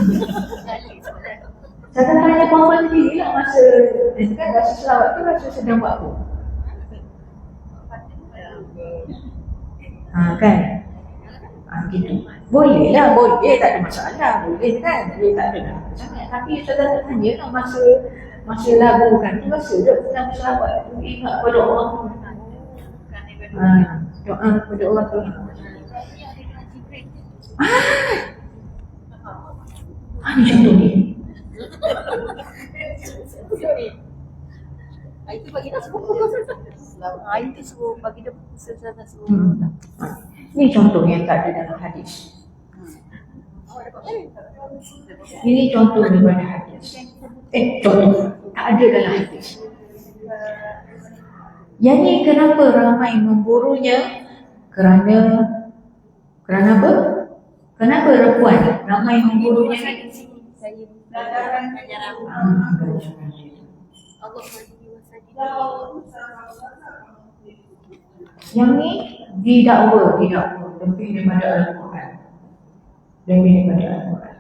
Saya tanya Puan sendiri lah masa kan rasa selawat tu rasa sedang buat apa? Kan? Gitu. Boleh lah, boleh, tak ada masalah. Boleh kan? Boleh, tak ada lah. Tapi saya tak tanya lah masa lagu kan tu rasa je sedang selawat. Ingat pada Allah tu. Doa kepada Allah tu. Ni contoh ni. Itu bagi dah semua. Itu semua bagi dah semua. Ni contoh yang tak ada dalam hadis. Ini contoh daripada hadis. Contoh tak ada dalam hadis. Yang ni kenapa ramai memburunya? Kerana apa? Kenapa perempuan ramai memburunya? Saya yang ni didakwa lebih daripada Al-Quran. Lebih daripada Al-Quran.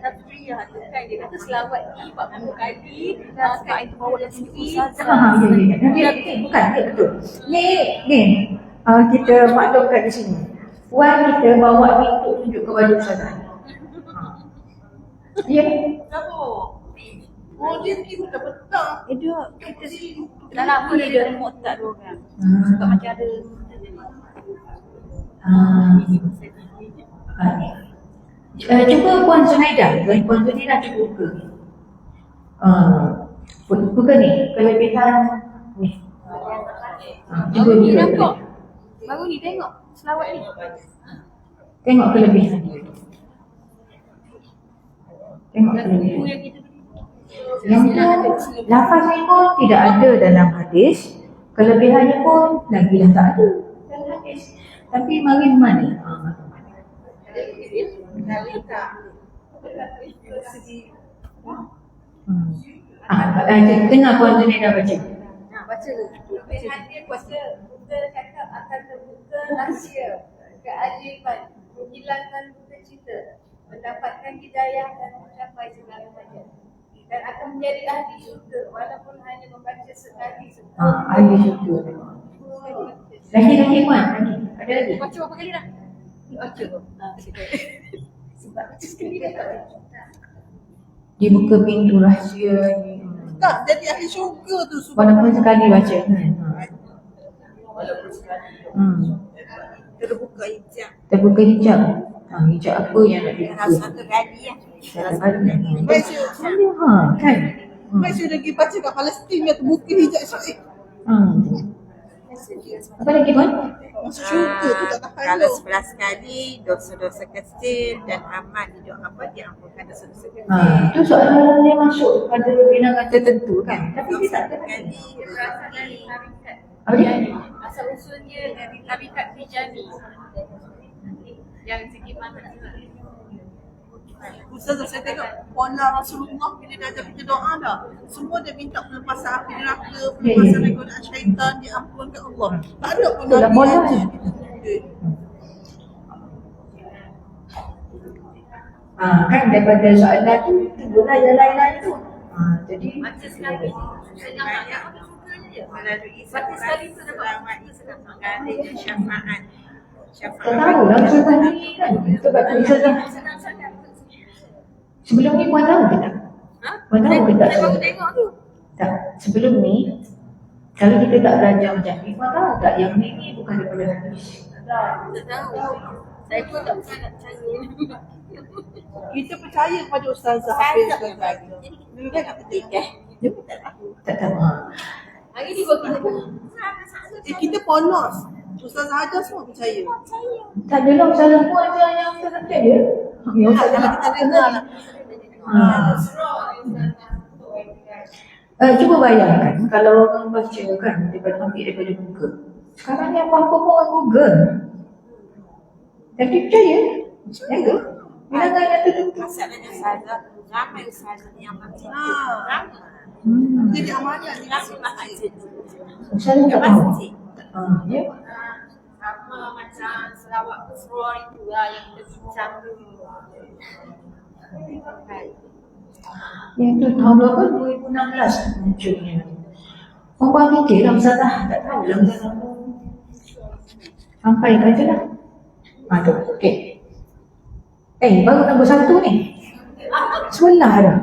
Tasbih tu kan dia kata selawat 40 kali sebab itu bawa dalam sini. Bukan dia betul. Ni kita maklumkan di sini. Puan kita bawa ni untuk tunjuk kepada Ustazah. Ya. Kenapa? Oh, dia dah petang. Dia kita dah lama dia ada mu'tad dua orang. Sebab macam ada cuba Puan Sunaidah, Puan Sunaidah cuba buka ni, kelebihan ni. Cuba ni nampak. baru ni tengok selawat ni. Tengok kelebihan dia. Tengok kelebihan. Yang tu, lafaz ni pun tidak ada dalam hadis. Kelebihannya pun lagilah tak ada dalam hadis. Tapi mari mana? Tengah Puan Zunaidah baca. Baca tu. Kelebihan dia kuasa buka cakap akan terbuka rahsia, keajaiban, menghilangkan buka cita, mendapatkan hidayah dan mencapai segala-galanya, dan akan menjadi ahli syurga walaupun hanya membaca sekali sebelum. Ahli syurga. Lagi Puan, lagi. Ada lagi? Baca berapa kali dah? Baca. Sebab baca sekali dah tak baca. Dia buka pintu rahsia ni. Tak, jadi ahli syurga tu Walaupun sekali baca kan. Walaupun sekali. Terbuka hijab. Terbuka hijab. Hijab apa yang nak dibuka? Satu kali ya. Satu kali. Kan? Mai sudah pergi baca kat Palestin dia terbuka hijab Israel. Apa lagi Puan? Masuk syurga tu tak tahan Kalau tu. 11 kali dosa-dosa kecil dan amal hidup apa diampunkan dosa-dosa kecil. Itu soalan yang masuk pada bilangan tertentu kan. Tapi dia tak ada. Kali Berasal dari tarikat Apa dia? asal usulnya dari tarikat Tijani yang segi mana Ustazah, saya tengok pola Rasulullah bila dia ajar kita doa dah. Semua dia minta pelepasan api neraka, pelepasan dari godaan syaitan, diampunkan Allah. Tak ada pun Itulah Nabi pola yang tu. Kan daripada soalan tu timbullah yang lain-lain tu. Jadi macam sekali saya nampak yang apa suka je melalui Mati sekali tu dapat selama ini sedang mengadakan syafaat. tak tahu lah Ustazah ni kan. Sebab tu Ustazah senang sangat. sebelum ni Puan tahu ke tak? Puan tahu ke tak? Saya baru tengok tu. Tak, sebelum ni kalau kita tak belajar macam ni, Puan tahu tak yang ni bukan daripada hadis. Tak tahu. Saya pun tak pernah nak percaya. Kita percaya kepada Ustazah Hafiz Ustazah. Dulu kan kita tinggal. Tak tahu. Hari ni baru kita tahu. Kita polos. Ustazah Hajar semua percaya. Tak adalah Ustazah Puan je yang Ustazah percaya. Yang Ustazah Kalau kita dengar lah. Cuba bayangkan kalau orang baca kan daripada ambil daripada Google. Sekarang ni apa-apa pun orang Google. Tapi percaya? Ya ke? Bilangan yang tertentu. Masalahnya ustazah, ramai ustazah yang baca. Jadi amanah ni Ramai baca. Ustazah tak tahu. Ya. Sama macam selawat Kusrul itu lah yang kita bincang dulu. Yang tu tahun berapa? 2016 munculnya. Orang fikirlah Ustazah, tak tahu lah Ustazah. Sampai je lah. Tu, okey. Baru nombor 1 ni. Sebelah dah.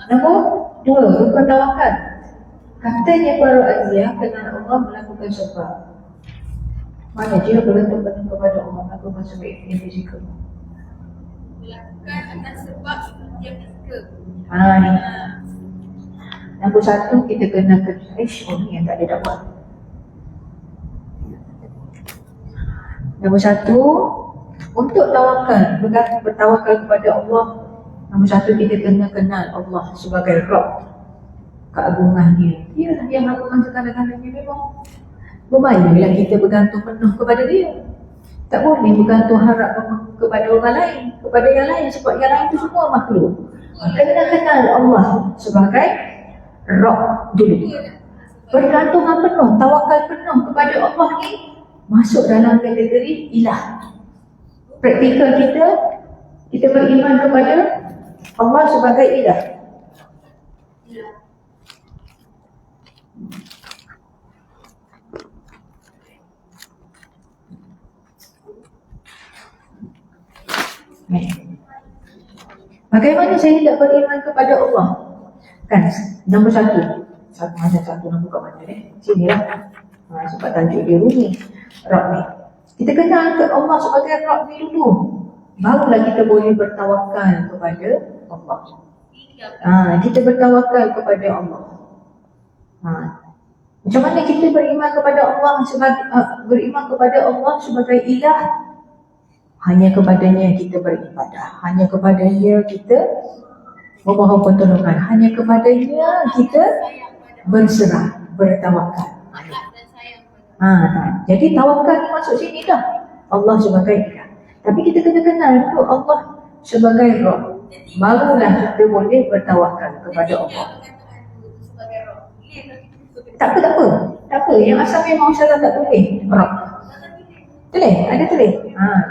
Nombor 2, bukan tawakal. Katanya para aziyah kenal Allah melakukan syafaat. Mana dia bergantung kepada Allah melakukan sebaik yang fizikal. Melakukan atas sebab dia fizikal. Ni. Nombor 1 kita kena ni yang tak ada dakwah. Nombor 1 untuk tawakal, bertawakal kepada Allah. Nombor 1 kita kena kenal Allah sebagai Rabb. Keagungan dia. Dia lah yang agungan segala-galanya memang. Berbahaya bila kita bergantung penuh kepada dia. Tak boleh bergantung harap kepada orang lain, kepada yang lain sebab yang lain itu semua makhluk. Kena kenal Allah sebagai Rabb dulu. Bergantungan penuh, tawakal penuh kepada Allah ni masuk dalam kategori ilah. Praktikal kita beriman kepada Allah sebagai ilah. Bagaimana saya tidak beriman kepada Allah? Kan, nombor 1. Satu nombor kat mana ni? Sini lah. Sebab tajuk dia rumi. Rabb ni. Kita kenal ke Allah sebagai Rabb ni dulu. Barulah kita boleh bertawakal kepada Allah. Kita bertawakal kepada Allah. Macam mana kita beriman kepada Allah sebagai ilah? Hanya kepadanya kita beribadah. Hanya kepadanya kita memohon pertolongan. Hanya kepadanya kita berserah, bertawakal. Jadi tawakal ni masuk sini dah. Allah sebagai ilah. Tapi kita kena kenal tu Allah sebagai Rabb. Barulah kita boleh bertawakal kepada Allah. Tak apa. Yang asal memang Ustazah tak boleh Rabb. Tulis, ada tulis.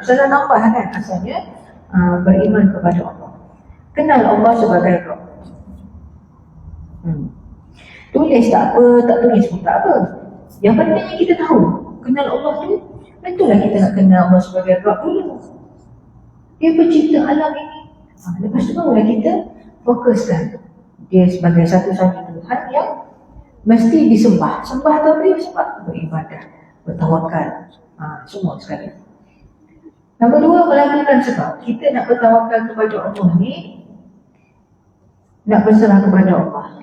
Ustazah nambah kan asalnya beriman kepada Allah. Kenal Allah sebagai Rabb. Tulis tak apa, tak tulis pun tak apa. Yang pentingnya kita tahu kenal Allah tu, betul lah kita nak kenal Allah sebagai Rabb dulu. Dia pencipta alam ini. Lepas tu barulah kita fokuskan dia sebagai satu-satu Tuhan yang mesti disembah. Sembah tu apa dia? Sembah beribadah, bertawakal. Semua sekali. Nombor 2, melakukan sebab. Kita nak bertawakal kepada Allah ni, nak berserah kepada Allah.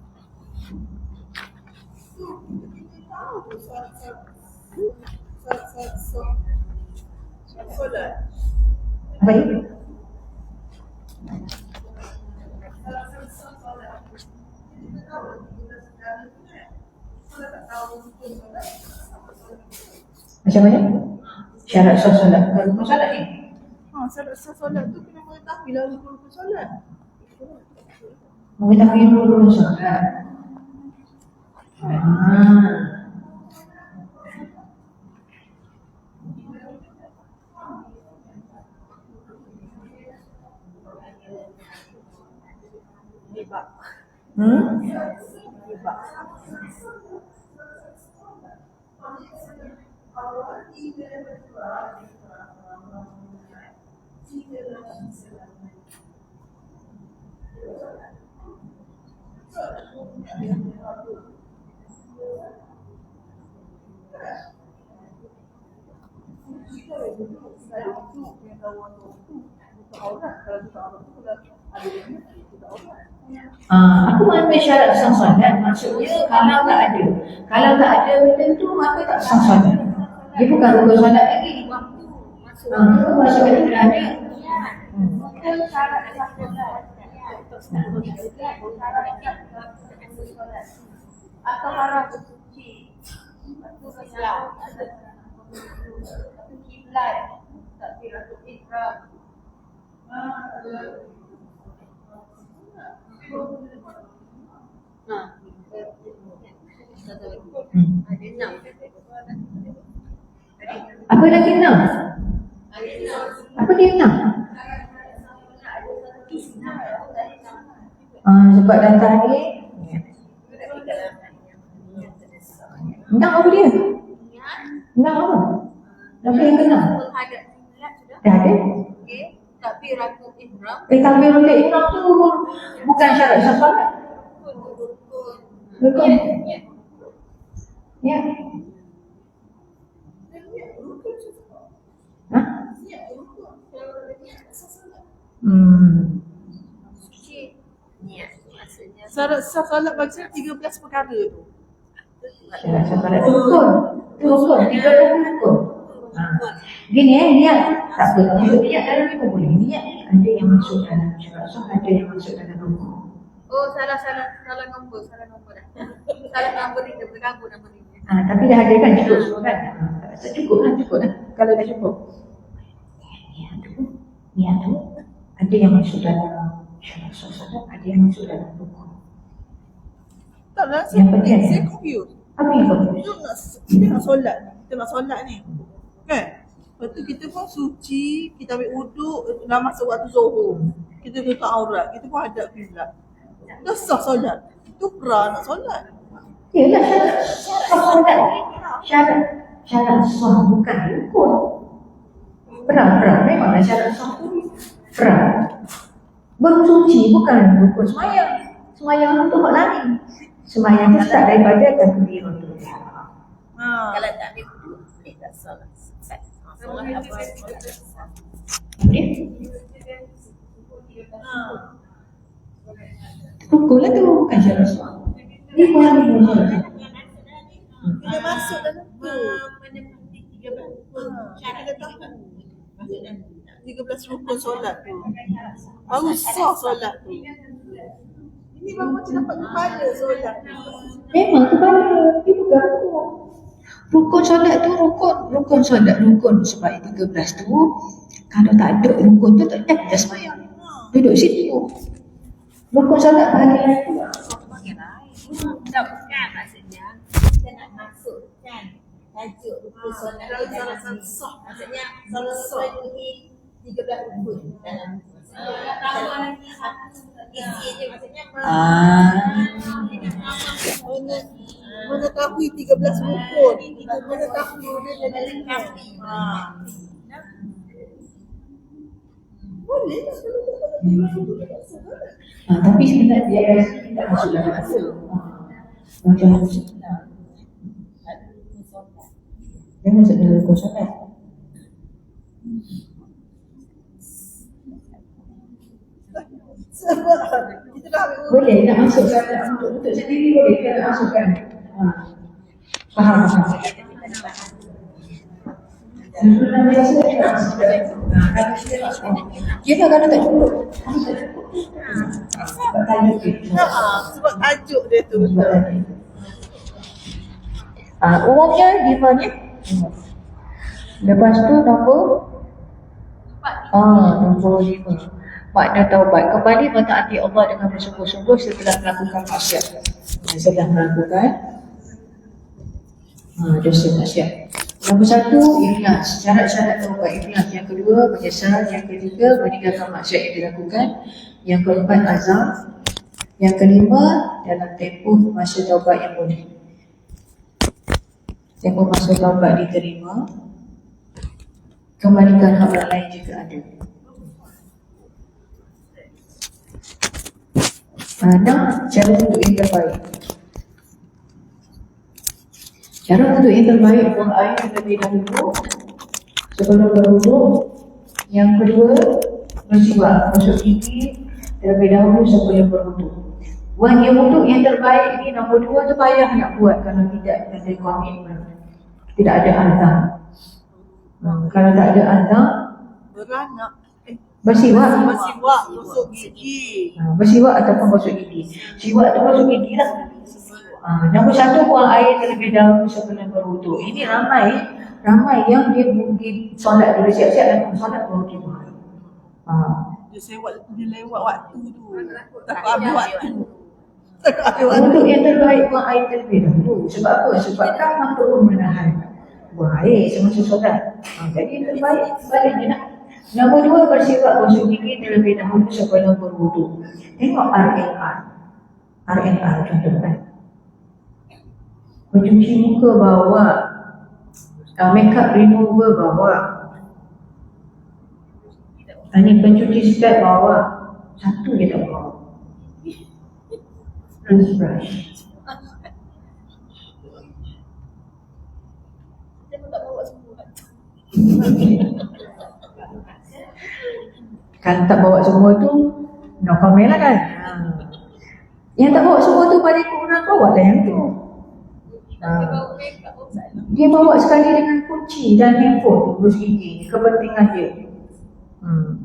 tu solat. Apa itu? Macam mana? Syarat sah solat. Bukan rukun solat ni. Syarat sah solat tu kena mengetahui lah rukun solat. Mengetahui rukun solat. Aku ambil syarat sah solat, maksudnya kalau tak ada. Kalau tak ada benda tu, maka tak sah solat. Dia bukan rukun solat lagi. Itu maksudnya tidak ada. Bukan syarat sah solat. Atau haram bersuci, atau Islam, atau kiblat, takbiratul ihram. Apa lagi enam? Apa dia enam? Sebab datang ni enam apa dia? Enam apa? Apa yang keenam? Dah ada? Takbiratul ihram. Takbiratul ihram tu bukan syarat sah solat. Rukun. Ya. Hah? Syarat sah solat bagi saya 13 perkara tu. Syarat sah solat tu rukun. Tu rukun. 13 rukun. Gini niat. Tak apa. Masuk niat dalam ni pun boleh. Niat ni ada yang masuk dalam syarat sah, ada yang masuk dalam rukun. Oh, salah nombor dah. Salah nombor ni, dia bergabung nombor ni. Tapi dah ada kan cukup semua kan? Cukup lah. Kalau dah cukup. Niat tu ada yang masuk dalam syarat sah solat, ada yang masuk dalam rukun. Taklah, Yang penting saya confused. apa yang bagus? Kita nak solat ni. Kita nak solat ni. Kan? Lepas tu kita pun suci, kita ambil wuduk, dah masuk waktu Zuhur. Kita tutup aurat, kita pun hadap kiblat. Dah sah solat. Itu pra nak solat. Yalah syarat sah solat. Syarat sah bukan rukun. Pra memanglah syarat sah tu. Pra. Bersuci bukan rukun semayang. Semayang untuk hak lain. Semayang tu start daripada takbiratul ihram. Kalau tak ambil dulu, boleh tak solat. Solat apa? Okey. Rukun lah tu bukan syarat sah. Ni bukan rukun solat. Kita masuk dalam tu. Menepati 13 rukun. Syarat kita tahu. 13 rukun solat tu. Baru sah solat tu. Ini baru macam dapat kepala solat tu. Memang kepala. Dia bukan rukun. Rukun solat tu rukun solat. Rukun sebab 13 tu kalau tak ada rukun tu tak ada semayang. Duduk situ. Rukun solat bahagian lain tu. Tak bukan maksudnya kita nak masukkan tajuk rukun solat tu dalam sah. Maksudnya kalau solat ini 13 rukun dalam isi je maksudnya Mengetahui 13 rukun. Mengetahui dia jadi lengkapi. Boleh tak kalau Tapi sebenarnya dia tidak masuk dalam asal. Macam dia masuk dalam rukun solat. kita dah ambil Boleh nak masuk solat untuk sendiri boleh kita nak masukkan. Faham. Sudah biasa kita kalau tak cukup. Sebab tajuk dia tu. Umumnya 5 ni. Lepas tu nombor 5. Makna taubat, kembali mentaati Allah dengan bersungguh-sungguh setelah melakukan maksiat. Setelah melakukan dosa maksiat. Nombor 1, ikhlas. Syarat-syarat taubat ikhlas. Yang kedua, menyesal. Yang ketiga, meninggalkan maksiat yang dilakukan. Yang keempat, azam. Yang kelima, dalam tempoh masa taubat yang boleh. Tempoh masa taubat diterima, kembalikan hak orang lain jika ada. 6, cara untuk yang terbaik. Cara untuk yang terbaik, buang air terlebih dahulu sebelum berwuduk. Yang kedua, bersiwak, masuk gigi terlebih dahulu sebelum berwuduk. Buat yang wuduk yang terbaik ni, nombor 2 tu payah nak buat kalau tidak ada komitmen, tidak ada azam. Kalau tak ada azam, Beranak. bersiwak. Bersiwak, gosok gigi. Bersiwak ataupun gosok gigi. Siwak atau gosok gigi lah. Nombor 1, buang air terlebih dahulu sebelum berwuduk. Ini ramai yang dia solat dulu, siap-siap nak solat baru dia buang air. Dia lewat waktu tu. Takut habis waktu. Untuk yang terbaik, buang air terlebih dahulu. Sebab apa? Sebab kan makhluk menahan buang air semasa solat. Jadi yang terbaik balik je nak. Nombor 2, bersiwak gosok gigi terlebih dahulu sebelum berwuduk. Tengok RNR contoh kan. Mencuci muka bawa, makeup remover bawa, ini pencuci step bawa, satu je tak bawa. Toothbrush. Kalau tak bawa semua tu, no comment lah kan. Yang tak bawa semua tu paling kurang bawa lah yang tu. Dia bawa sekali dengan kunci dan handphone, terus gigi, kepentingan dia.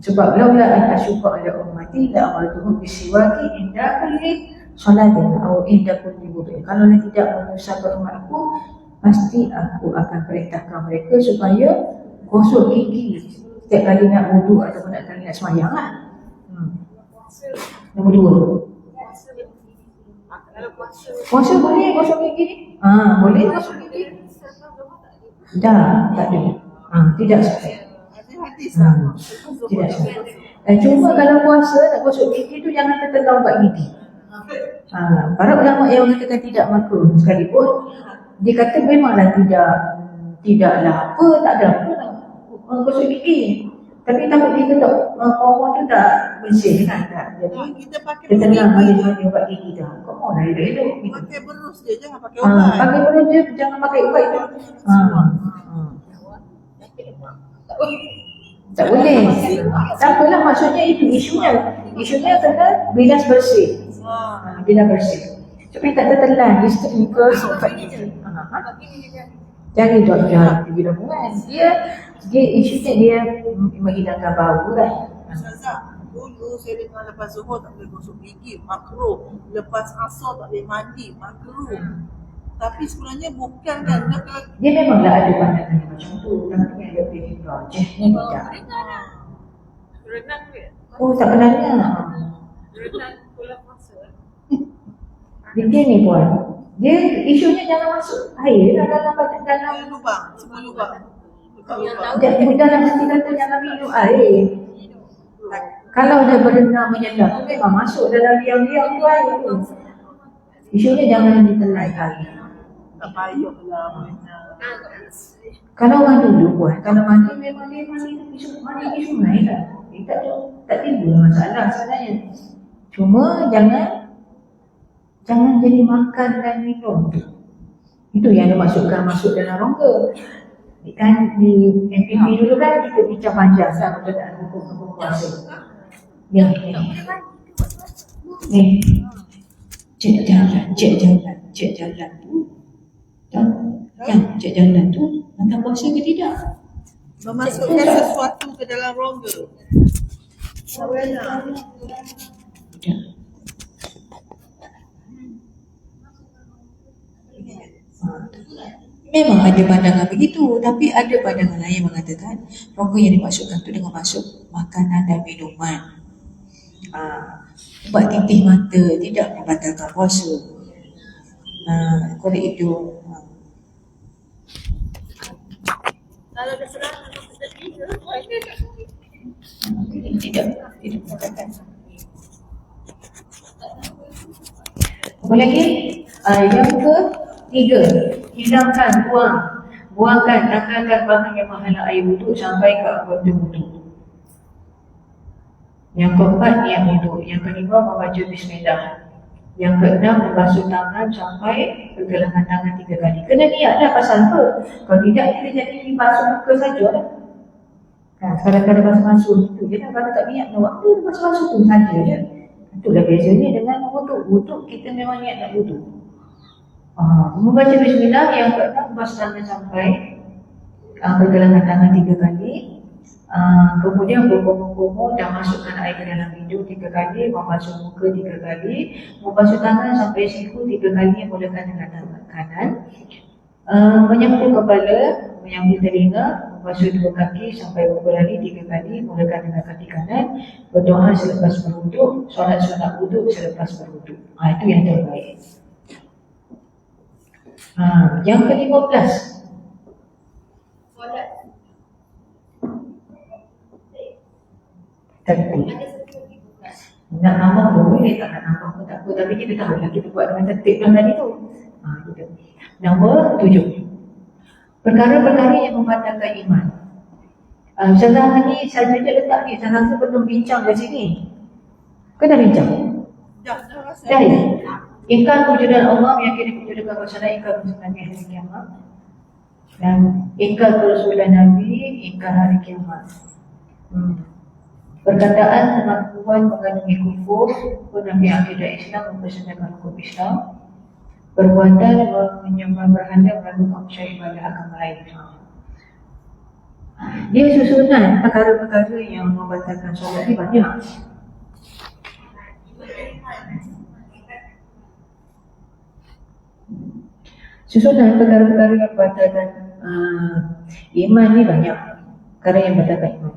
Sebab laula an asyuqa ala ummati la amartuhum bisiwaki inda kulli salatin atau inda kulli wudu. Kalau tidak menyusahkan umatku, pasti aku akan perintahkan mereka supaya gosok gigi setiap kali nak wudu ataupun nak kali nak sembahyang lah. Nombor 2. Puasa boleh gosok gigi ni? Boleh gosok gigi. Dah, tak ada. Tidak sahih. Tidak sahih. Cuma kalau puasa nak gosok gigi tu jangan tertelan buat gigi. Para ulama yang mengatakan tidak makruh sekalipun, dia kata memanglah tidaklah apa, tak ada apa nak gosok gigi. Tapi takut kita tak orang tu tak bersih kan, tak. Jadi Kita pakai kita tenang mandi buat gigi dah. Kau mau lah elok-elok gitu. pakai berus je, jangan pakai ubat. Pakai berus je, jangan pakai ubat itu. Tak boleh. Tak apalah, maksudnya itu isunya. Isunya kena bilas bersih. Bilas bersih. Tapi tak tertelan, dia sering ke sampai gitu. Jangan dok bila buat. Dia isunya dia menghilangkan bau kan. Ustazah, dulu saya dengar lepas zuhur tak boleh gosok gigi, makruh. Lepas asar tak boleh mandi, makruh. Tapi sebenarnya bukan kan. Dia memanglah ada pandangan yang macam tu. Tapi yang lebih rajih ni tidak. Renang dia. Oh, tak pernah dengar. Renang bulan puasa. Dia ni puan. Dia isunya jangan masuk air dalam Lubang, semua lubang. dalam hati kata jangan minum air. Kalau dah berenang menyelam tu memang masuk dalam liang-liang tu air tu. Isunya jangan ditelan air. Tak payah lah berenang. Kalau orang dulu buat, kalau mandi memang dia mandi di sungai lah. Dia tak timbul masalah sebenarnya. Cuma jangan jadi makan dan minum. Itu yang dimaksudkan masuk dalam rongga. Kan di MPP dulu kan kita bincang panjang kan berkenaan hukum puasa. Ni. Cek jalan tu Kan cek jalan tu datang puasa ke tidak? Memasukkan sesuatu ke dalam rongga. Tidak. Memang ada pandangan begitu, tapi ada pandangan lain yang mengatakan rongga yang dimasukkan tu dengan masuk makanan dan minuman. Ubat titih mata tidak membatalkan puasa. Korek hidung. Kalau dah serang dengan kita tiga, Tidak membatalkan. Apa lagi? Yang ketiga, hilangkan, buangkan, tanggalkan bahan yang menghalang air wuduk sampai ke anggota wuduk. Yang keempat, niat wuduk. Yang kelima, membaca bismillah. Yang keenam, membasuh tangan sampai pergelangan tangan 3 kali. Kena niat dah pasal apa? Kalau tidak, kita jadi basuh muka saja lah. Kadang-kadang basuh-basuh itu je lah. Kalau tak niat, waktu basuh-basuh tu saja je. Itulah bezanya dengan wuduk. Wuduk kita memang niat nak wuduk. Membaca bismillah. Yang keenam, membasuh tangan sampai pergelangan tangan 3 kali. Kemudian berkumur-kumur dan masukkan air ke dalam hidung 3 kali, membasuh muka 3 kali, membasuh tangan sampai siku 3 kali, mulakan dengan tangan kanan, menyapu kepala, menyapu telinga, membasuh 2 kaki sampai berlari 3 kali, mulakan dengan kaki kanan, berdoa selepas berwuduk, solat sunat wuduk selepas berwuduk. Itu yang terbaik. Yang ke-15, tertib. Nak nama pun boleh, tak nak nama pun tak apa. Tapi kita tahu lah kita buat dengan tertib dalam tadi tu. Gitu. Nombor 7, perkara-perkara yang membatalkan iman. Saudara ni saya letak ni, saya rasa belum bincang kat sini. Kena bincang? Dah rasa. Dah ya? Ingkar kewujudan Allah, meyakini kewujudan Rasulullah, ingkar kewujudan hari kiamat. Dan ingkar kerasulan Nabi, ingkar hari kiamat. Perkataan pengakuan mengandungi kufur, penafian akidah Islam, mempersembahkan hukum Islam. Perbuatan menyembah berhala, melakukan percaya pada agama lain. Dia susunan perkara-perkara yang membatalkan solat ni banyak. Susunan perkara-perkara yang membatalkan iman ni banyak. Perkara yang membatalkan iman.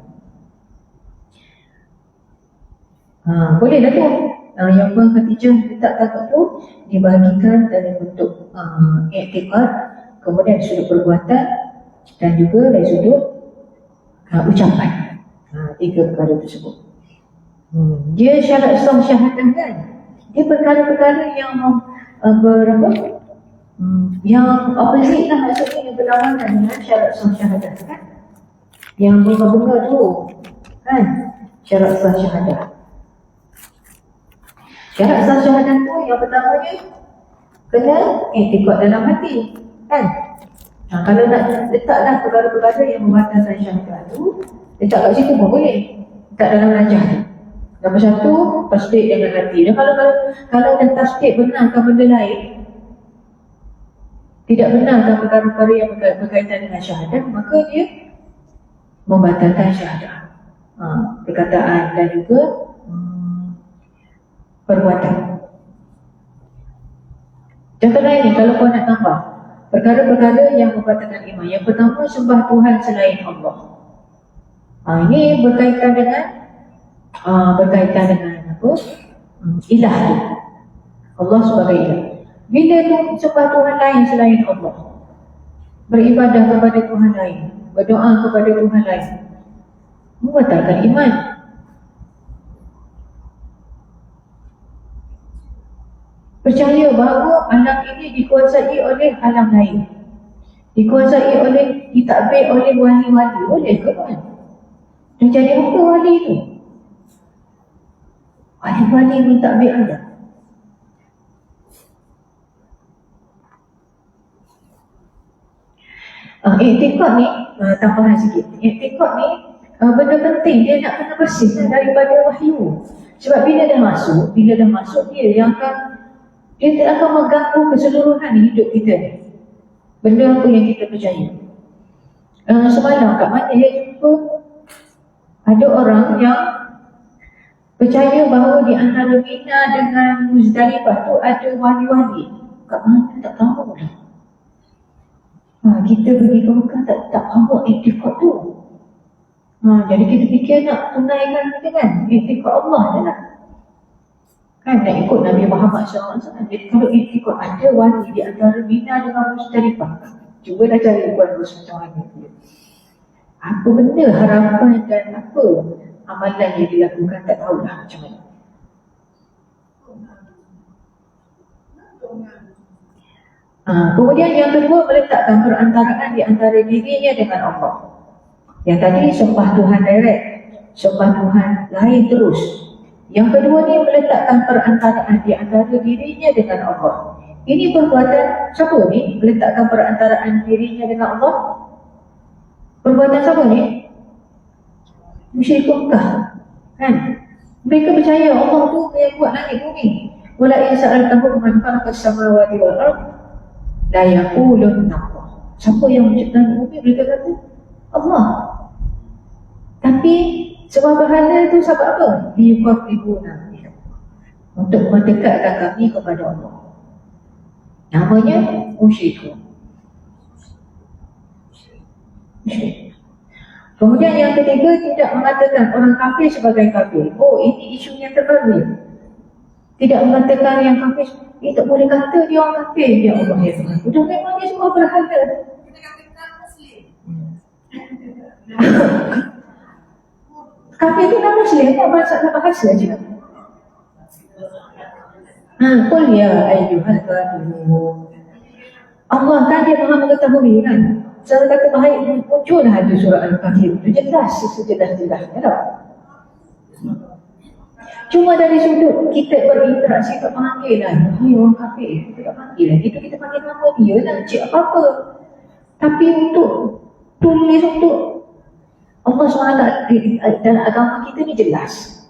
Bolehlah tu. Yang ketiga letak takut tu dibahagikan dalam bentuk i'tiqad, kemudian sudut perbuatan dan juga dari sudut ucapan. 3 perkara tersebut. Dia syarat sah syahadah kan. Dia perkara-perkara yang yang opposite lah, maksudnya yang berlawanan dengan syarat sah syahadah kan. Yang bunga-bunga tu kan syarat sah syahadah. Syarat sah syahadah tu yang pertamanya kena i'tiqad dalam hati kan. Kalau nak letaklah perkara-perkara yang membatalkan syahadah tu, letak kat situ pun boleh. Letak dalam rajah tu. Nombor 1, tasdik dengan hati. Dan kalau dah tasdik benarkan benda lain, tidak benarkan perkara-perkara yang berkaitan dengan syahadah, maka dia membatalkan syahadah. Perkataan dan juga perbuatan. Contoh lain ni, kalau kau nak tambah perkara-perkara yang membatalkan iman. Yang pertama, sembah Tuhan selain Allah. Ini berkaitan dengan apa? Ilah tu. Allah sebagai ilah. Bila tu sembah Tuhan lain selain Allah, beribadah kepada Tuhan lain, berdoa kepada Tuhan lain, membatalkan iman. Percaya bahawa alam ini dikuasai oleh alam lain, dikuasai oleh, ditadbir oleh wali-wali. Boleh ke kan? Dan jadi apa wali itu? Wali-wali mentadbir alam. I'tiqad ni, tambahan sikit. I'tiqad ni benda penting, dia nak kena bersih daripada wahyu. Sebab bila dah masuk, dia yang akan mengganggu keseluruhan hidup kita. benda apa yang kita percaya. Semalam kat mana ya jumpa ada orang yang percaya bahawa di antara Mina dengan Muzdalifah tu ada wali-wali. Kat mana tak tahu lah. Kita pergi ke Mekah tak faham iktikad tu. Jadi kita fikir nak tunaikan kita kan, iktikad Allah je lah. Kan nak ikut Nabi Muhammad SAW. Jadi kalau iktikad ada wali di antara Mina dengan Muzdalifah, cuba dah cari buat macam mana. Apa benda harapan dan apa amalan yang dilakukan tak tahulah macam mana. Kemudian yang kedua, meletakkan perantaraan di antara dirinya dengan Allah. Yang tadi sembah Tuhan direct, sembah Tuhan lain terus. Yang kedua ni meletakkan perantaraan di antara dirinya dengan Allah. Ini perbuatan siapa ni? Meletakkan perantaraan dirinya dengan Allah. Perbuatan siapa ni? Musyrik Mekah, kan? Mereka percaya Allah tu yang buat langit bumi. Wala in sa'altahum man khalaqas samawati wal ardh la yaqulunna Allah. Siapa yang menciptakan bumi? Mereka kata Allah. Tapi sebab berhala tu sebab apa? Liyuqarribuna untuk mendekatkan kami kepada Allah. Namanya musyrik. Kemudian yang ketiga, tidak mengatakan orang kafir sebagai kafir. Ini isu yang terbaru. Tidak mengatakan yang kafir, tak boleh kata dia orang kafir. Ya Allah, ya Tuhan. Sudah memang dia semua berhala. Kita katakan Muslim. Kafir itu non Muslim, tak bahasa je. Qul ya ayyuhal kafirun. Allah kan dia maha mengetahui kan. Saya kata baik muncullah ada surah Al-Kafir itu jelas sejelas-jelasnya tak? Cuma dari sudut kita berinteraksi tak panggil lah, hai orang kafir, kita tak panggil lah, kita panggil nama dia lah, cik apa-apa. Tapi untuk tulis untuk Allah SWT dalam agama kita ni jelas.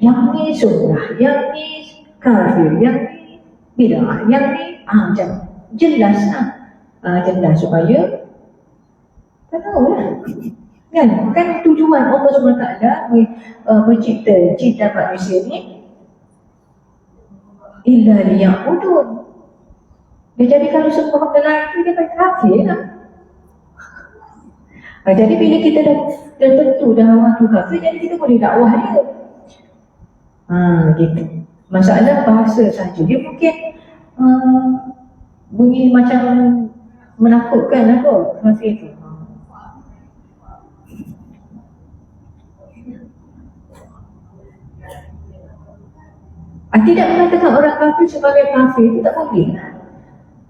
Yang ni sunnah, yang ni kafir, yang ni bid'ah, yang ni macam jelas lah. Jelas supaya tak tahulah. Kan tujuan Allah SWT mencipta jin dan manusia ni illa liya'budun. Jadi kalau semua benda lain tu dia kafir lah. Jadi bila kita dah tentu dah orang tu kafir, jadi kita boleh dakwah dia. Gitu. Masalah bahasa saja. Dia mungkin bunyi macam menakutkan lah kot masa itu. Tidak mengatakan orang kafir sebagai kafir itu tak boleh.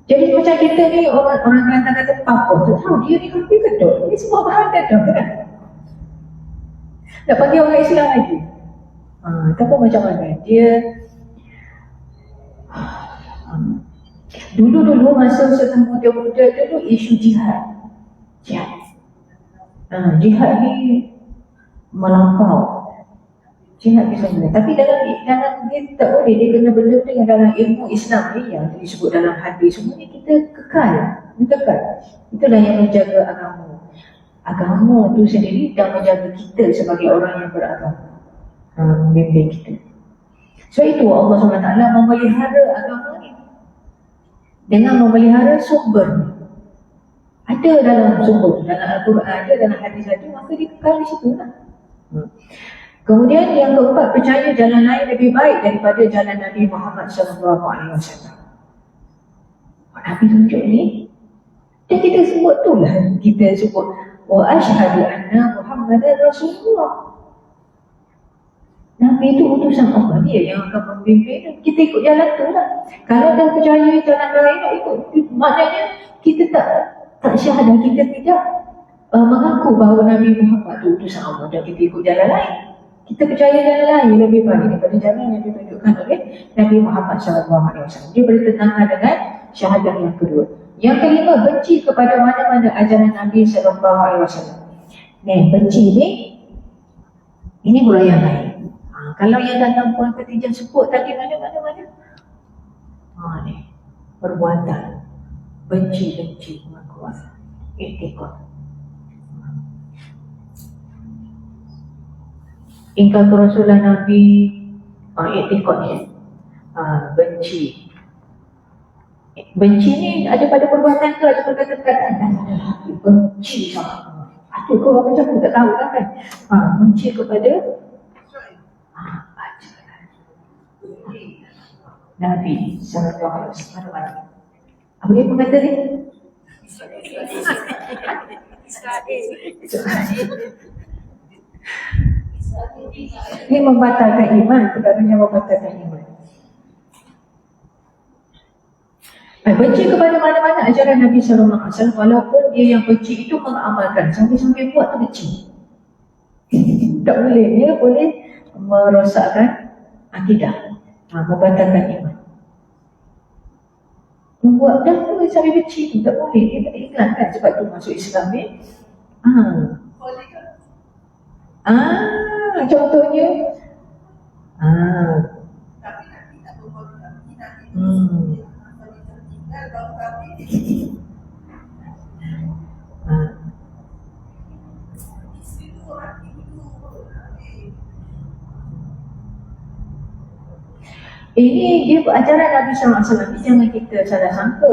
Jadi macam kita ni orang Kelantan kata apa tu tahu dia ni kafir ke tak? Ini semua bahan tak kan? Nak panggil orang Islam lagi. Tapi macam mana? Dia dulu masa setengah muda-muda dulu isu jihad. Jihad ni melampau. Jihad bisa boleh. Tapi dalam dia tak boleh, dia kena benda-benda yang dalam ilmu Islam ni yang disebut dalam hadis semua ni kita kekal. Itulah yang menjaga agama. Agama tu sendiri dan menjaga kita sebagai orang yang beragama. Membimbing kita. Sebab itu Allah SWT memelihara agama ni dengan memelihara sumber. Ada dalam sumber, dalam Al-Quran ada, dalam hadis ada, maka dia kekal di situ lah. Kemudian yang keempat, percaya jalan lain lebih baik daripada jalan Nabi Muhammad SAW. Nabi tunjuk ni, dan kita sebut tu lah, kita sebut wa asyhadu anna Muhammadan Rasulullah. Nabi itu utusan Allah, dia yang akan membimbing, kita ikut jalan tu lah. Kalau dah percaya jalan lain, nak ikut, maknanya kita tak syahadah, kita tidak mengaku bahawa Nabi Muhammad itu utusan Allah dan kita ikut jalan lain. Kita percaya jalan lain lebih baik daripada jalan yang ditunjukkan oleh Nabi Muhammad SAW. Dia bertentangan dengan syahadah yang kedua. Yang kelima, benci kepada mana-mana ajaran Nabi SAW. Benci ni, ini pula yang lain. Kalau yang dalam Puan Khatijah sebut tadi mana? Ni perbuatan. benci kuat. Iktikad. Ingkar kerasulan Nabi, iktikad ni. Benci. Benci ni ada pada perbuatan ke, ada pada perkataan? Benci sama. Aduh, kau macam aku tak tahu lah kan. Benci kepada Nabi sallallahu alaihi wasallam. Apa dia berkata ni? Ini membatalkan iman, bukannya membatalkan iman. Benci kepada mana-mana ajaran Nabi sallallahu alaihi wasallam, walaupun dia yang benci itu mengamalkan, sambil-sambil buat tu benci. Tak boleh, dia boleh merosakkan akidah, membatalkan iman. Membuat dah tu sampai benci tu tak boleh, dia kena iklankan, sebab tu masuk Islam ni. Contohnya Tapi nanti tak berbuat nanti ini dia ajaran Nabi SAW. Jangan kita salah sangka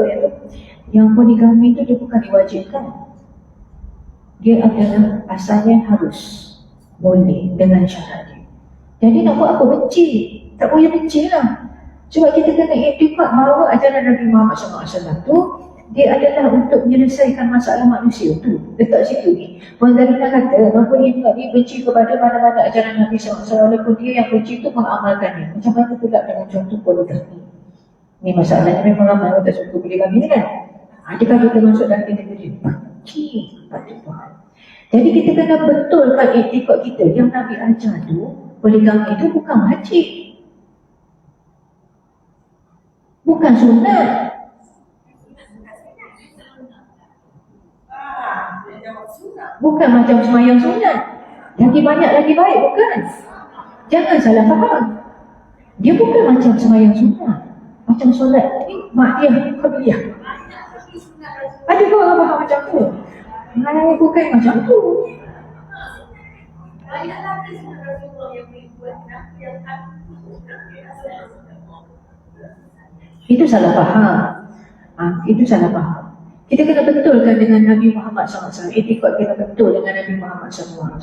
yang poligami itu dia bukan diwajibkan. Dia adalah asalnya harus, boleh dengan syarat dia. Jadi nak buat apa? Benci. Tak boleh benci lah. Sebab kita kena iktikad bahawa ajaran Nabi Muhammad SAW tu dia adalah untuk menyelesaikan masalah manusia tu. Dekat situ ni. Mazalina kata, apa dia benci kepada mana-mana ajaran Nabi SAW, walaupun dia yang benci tu mengamalkannya. Macam mana pula dengan contoh poligami? Ni masalahnya memang ramai orang tak suka poligami ni kan? Adakah kita masuk dalam kategori benci kepada Tuhan? Jadi kita kena betulkan iktikad kita. Yang Nabi ajar tu, poligami itu bukan wajib. Bukan sunat. Bukan macam semayang sunat. Lagi banyak lagi baik, bukan. Jangan salah faham. Dia bukan macam semayang sunat. Macam solat ni, mak dia, qabliyah. Ada ke orang faham macam tu? Bukan macam tu. Itu salah faham. Itu salah faham. Kita kena betulkan dengan Nabi Muhammad SAW. Iktikad kena betul dengan Nabi Muhammad SAW.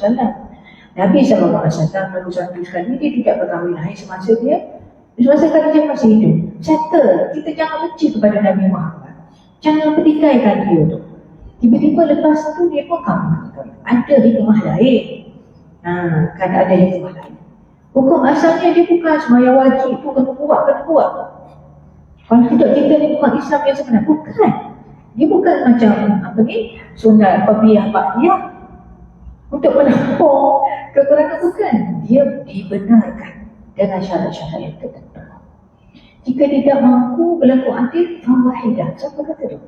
Nabi SAW baru satu sekali dia tidak berkahwin lagi semasa dia masih hidup. Settle. Kita jangan benci kepada Nabi Muhammad. Jangan petikaikan dia tu. Tiba-tiba lepas tu dia pun kahwin. Ada hikmah lain. Kan ada hikmah lain. Hukum asalnya dia bukan semaya wajib tu kena buat. Kalau tidak kita ni bukan Islam yang sebenar. Bukan. Dia bukan macam sunat qabliyah ba'diyah untuk menampung kekurangan, bukan. Dia dibenarkan dengan syarat-syarat yang tertentu. Jika tidak mampu berlaku adil, fawahidah. Siapa kata tu?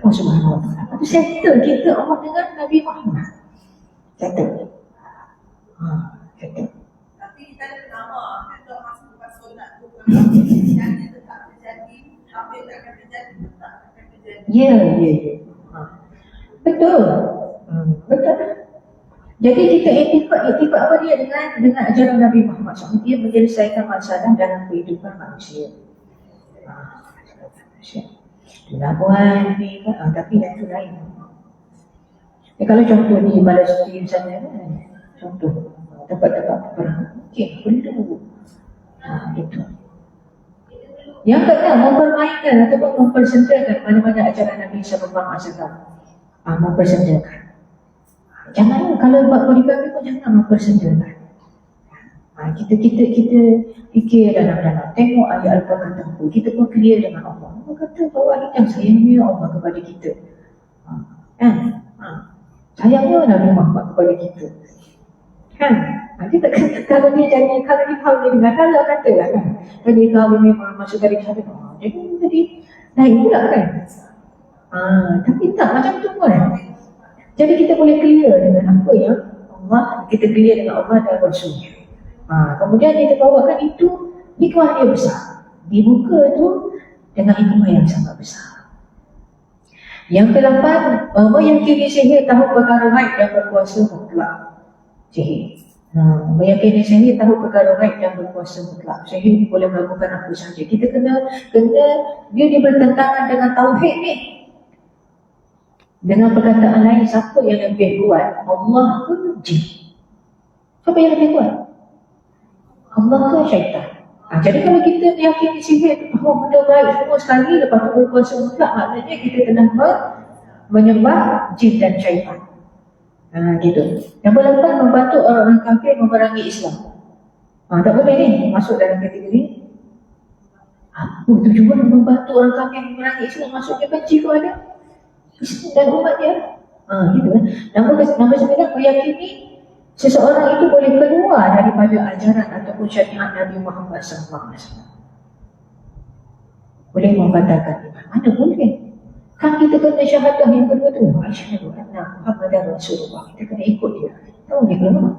Allah Subhanahu wa ta'ala. Itu settle kita Allah dengan Nabi Muhammad. Settle. Settle. Tapi kita ada nama kan kalau masuk bukan solat tu jadi tetap terjadi, hampir tak akan terjadi, tetap akan terjadi. Ya. Betul. Betul. Jadi kita iktikad apa dia dengan ajaran Nabi Muhammad SAW. Dia menyelesaikan masalah dalam kehidupan manusia. Labuan ni kan, tapi yang tu lain. Kalau contoh di Palestin misalnya kan, contoh tempat-tempat perang, perlu. Itu. Yang kedua, mempermainkan ataupun mempersendirikan mana-mana ajaran Nabi SAW. Mempersendirikan. Jangan, kalau buat poligami pun jangan mempersendirikan. Kita fikir dalam-dalam, tengok ayat Al-Quran tertentu, kita pun clear dengan Allah. Allah kata bahawa ini yang sayangnya Allah kepada kita. Sayangnya Nabi Muhammad kepada kita. Kan? Dia tak kata, kalau dia kahwin dengan halal katalah kan. Kalau dia kahwin memang masuk dari kahwin. Jadi lain pula kan. Tapi tak macam tu pun. Jadi kita boleh clear dengan apa yang Allah, kita clear dengan Allah dan Rasulnya. Kemudian kita bawakan itu, hikmah dia besar. Dibuka tu dengan hikmah yang sangat besar. Yang ke-8, meyakini sihir tahu perkara gaib dan berkuasa mutlak. Sihir. Meyakini sihir tahu perkara gaib dan berkuasa mutlak. Sihir ni boleh melakukan apa saja. Kita kena dia bertentangan dengan tauhid ni. Dengan perkataan lain, siapa yang lebih kuat? Allah ke jin? Siapa yang lebih kuat? Allah ke syaitan? Jadi kalau kita meyakini sihir itu bahawa benda baik semua sekali, lepas tu berkuasa mutlak, maknanya kita telah menyembah jin dan syaitan. Gitu. Yang berlaku membantu orang kafir memerangi Islam. Tak boleh ni masuk dalam kategori apa tujuan membantu orang kafir memerangi Islam, maksudnya benci kepada Islam dan umatnya. Gitu kan. Nombor 9, meyakini seseorang itu boleh keluar daripada ajaran ataupun syariat Nabi Muhammad SAW. Boleh membatalkan iman. Mana boleh? Kan kita kena syahadah yang kedua tu. Asyhadu anna Muhammadar Rasulullah. Kita kena ikut dia. Tahu dia keluar.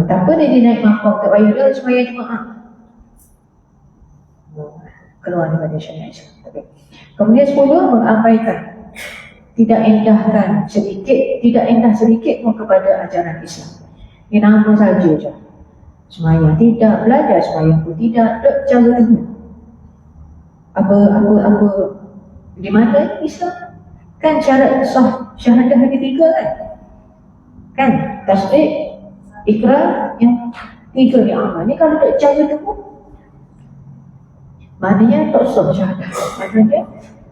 Tak apa dia naik maqam, tak payah dia sembahyang Jumaat. Keluar daripada syariat Islam. Kemudian 10, mengabaikan, tidak endah sedikit pun kepada ajaran Islam. Ini nama saja je. Sembahyang tidak, belajar sembahyang pun tidak, cara tengah. Apa di mana Islam? Kan syarat sah syahadah ada 3 kan? Tasdik, ikrar, yang 3 ni amal. Ni kalau tak cara tengah, maknanya tak sah syahadah. Maknanya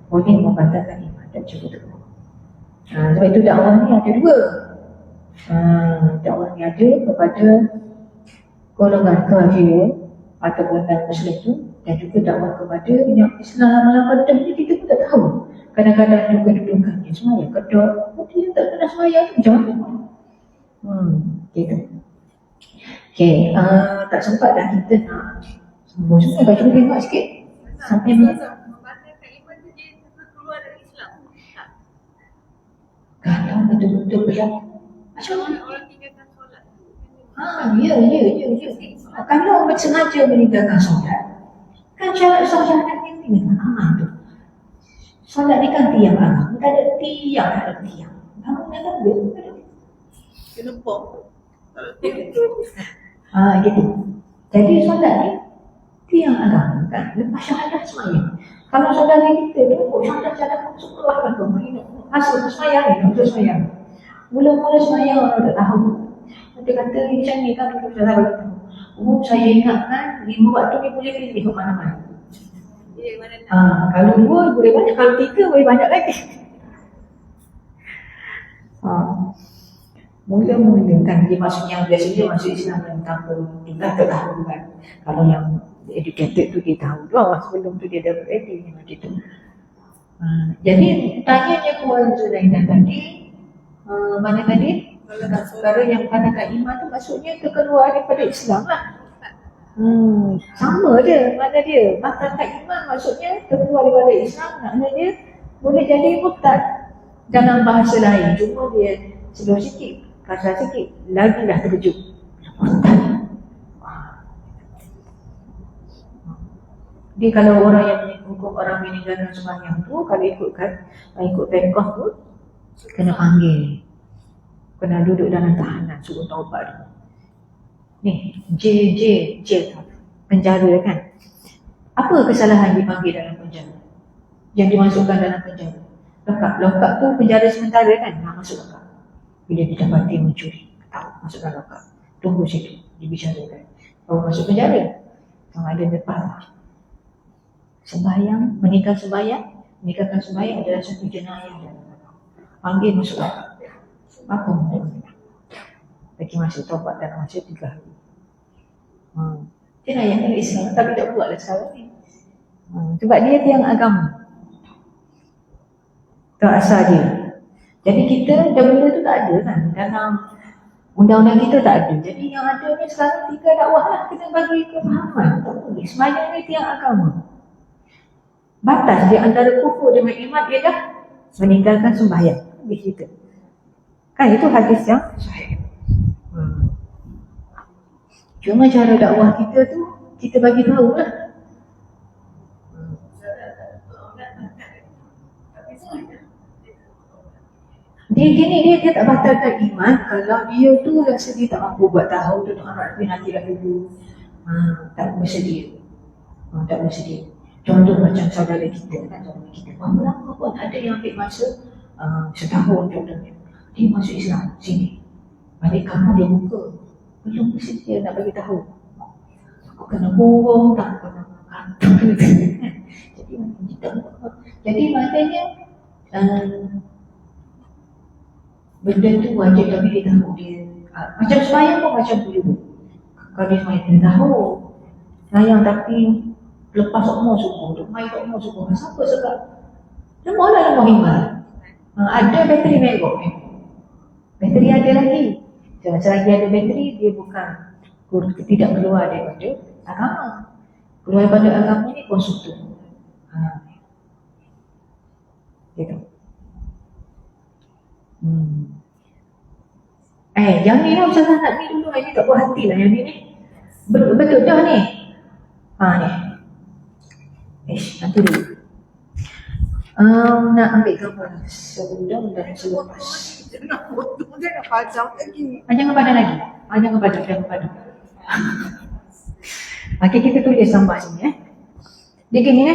boleh membatalkan iman dan cara tengah. Sebab itu dakwah ni ada 2. Dakwah ni ada kepada golongan kafir ataupun non-Muslim tu, dan juga dakwah kepada yang Islam lama-lama dah ni kita pun tak tahu. Kadang-kadang juga kedudukannya semayang kedok, dia tak pernah semayang tu jauh. Gitu. Okay, tak sempat dah kita nak semua baca tengok sikit sampai mana. Membatalkan iman tu dia keluar dari Islam. Tak. Kalau betul-betul macam Orang tinggalkan solat. Ya. Kalau sengaja meninggalkan solat, kan syarat syahadat yang dengan amal tu. Solat ni kan tiang agama, tak ada tiang. Bangun dalam dia, tak ada. Kena pop. Gitu. Jadi solat ni tiang agama kan. Lepas syahadat semayang. Kalau saudara kita ni, syahadat masuk keluar kan tu. Masuk semayang ni, untuk semayang. Mula-mula semayang orang tak tahu. Dia kata ni macam ni kan, kita dah tahu. Saya ingatkan 5 waktu ni boleh pilih ke mana-mana. Dia mana nak. Kalau 2 boleh banyak, kalau 3 boleh banyak lagi. Mula-mula kan dia maksudnya biasanya masuk Islam yang tanpa kita tak tahu kan. Kalau yang educated tu dia tahu sebelum tu dia dah ready macam itu. Jadi tanyanya kepada Zulainah tadi, mana tadi? Saudara yang mengatakan iman tu maksudnya terkeluar daripada Islam lah. Sama je mana dia. Batalkan iman maksudnya terkeluar daripada Islam, maknanya boleh jadi murtad dalam bahasa lain. Cuma dia slow sikit, kasar sikit, lagilah terkejut. Murtad. Dia kalau orang yang hukum orang meninggalkan sembahyang tu, kalau ikut fiqh tu, kena panggil. Kena duduk dalam tahanan, suruh taubat. Ni, jail, penjara kan. Apa kesalahan dipanggil dalam penjara? Yang dimasukkan dalam penjara? Lokap tu penjara sementara kan? Masuk lokap. Bila didapati mencuri, tahu masuk dalam lokap. Tunggu situ, dibicarakan. Baru masuk penjara. Sama ada lepas. Sembahyang, meninggalkan sembahyang adalah satu jenayah. Panggil masuk lokap. Apa bagi masa taubat dalam masa 3 hari. Dia nak yang Islam tapi tak buatlah sekarang ni. Sebab dia tiang agama. Tak asal dia. Jadi kita benda tu tak ada kan dalam undang-undang kita, tak ada. Jadi yang ada ni sekarang 3 dakwah lah, kena bagi kefahaman. Tak boleh. Sembahyang ni tiang agama. Batas dia antara kufur dengan iman dia dah meninggalkan sembahyang. Habis kita. Kan itu hadis yang sahih. Cuma cara dakwah kita tu, kita bagi tahu lah. dia tak batalkan iman kalau dia tu rasa dia tak mampu buat tahu tu anak tapi nanti dah dulu. Tak bersedia. Tak bersedia. Contoh macam saudara kita kan, saudara kita lama pun ada yang ambil masa setahun contohnya. Dia masuk Islam sini. Balik kampung dia buka. Belum bersedia nak bagi tahu. Aku kena burung tak, aku kena kantor. Jadi macam kita. Jadi maknanya benda tu wajib tapi dia tahu dia macam semayang pun macam tu juga. Kalau dia semayang dia tahu semayang tapi lepas umur subuh tu, main umur subuh, siapa sebab semua lah nama iman. Ada bateri merah, bateri ada lagi. Selagi ada bateri, dia bukan tidak keluar daripada agama. Keluar daripada agama ni konstruktif. Gitu. Yang ni lah Ustazah nak ni dulu, ini tak puas hati lah yang ni. Betul dah ni. Ni. Nanti dulu. Nak ambil gambar sebelum dan selepas. Jangan foto, jangan padam lagi. Jangan padan lagi. Jangan padan. Okey, kita tulis gambar sini Dia gini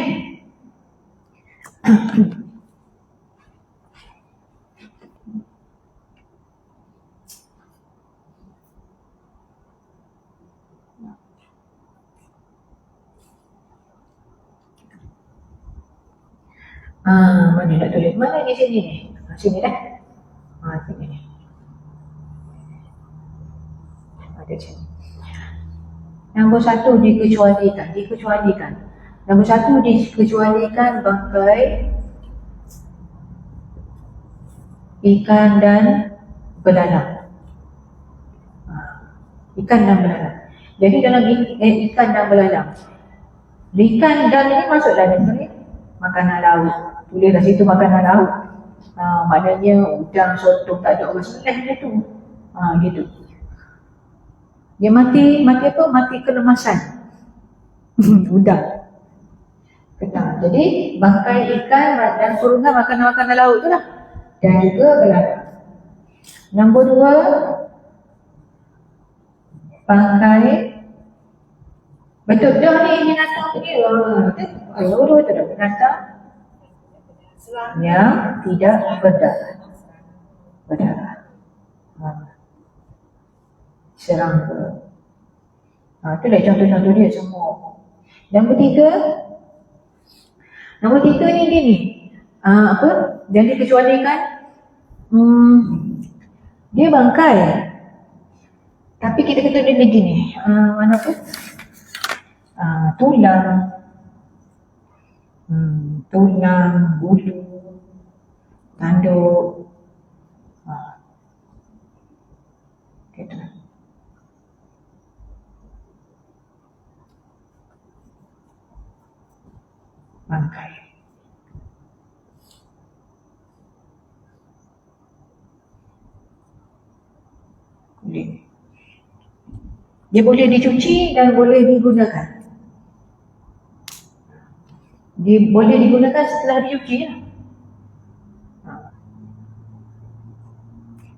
mana nak tulis? Mana di sini ni? Sini dah. Sini ni. Ada sini. Nombor 1 dikecualikan. Nombor 1 dikecualikan bangkai ikan dan belalang. Ikan dan belalang. Jadi dalam ikan dan belalang. Ikan dan ini masuk dalam makanan laut. Tulis kat situ makanan laut. Maknanya udang, sotong, tak ada orang seleh dia tu. Gitu. Dia mati apa? Mati kelemasan. Udang. Ketang. Jadi bangkai ikan dan kurungan makanan-makanan laut tu lah. Dan juga belalang. Nombor 2, bangkai. Betul dah ni binatang tu dia. Nombor 2 tu dah binatang yang tidak berdarah. Serangga. Itulah contoh-contoh dia semua. Nombor 3 ni gini. Apa? Yang dikecualikan dia bangkai. Tapi kita kata dia gini. Mana apa? Tulang, bulu, tanduk, gitu. Bangkai. Dia boleh dicuci dan boleh digunakan. Dia boleh digunakan setelah dicuci lah.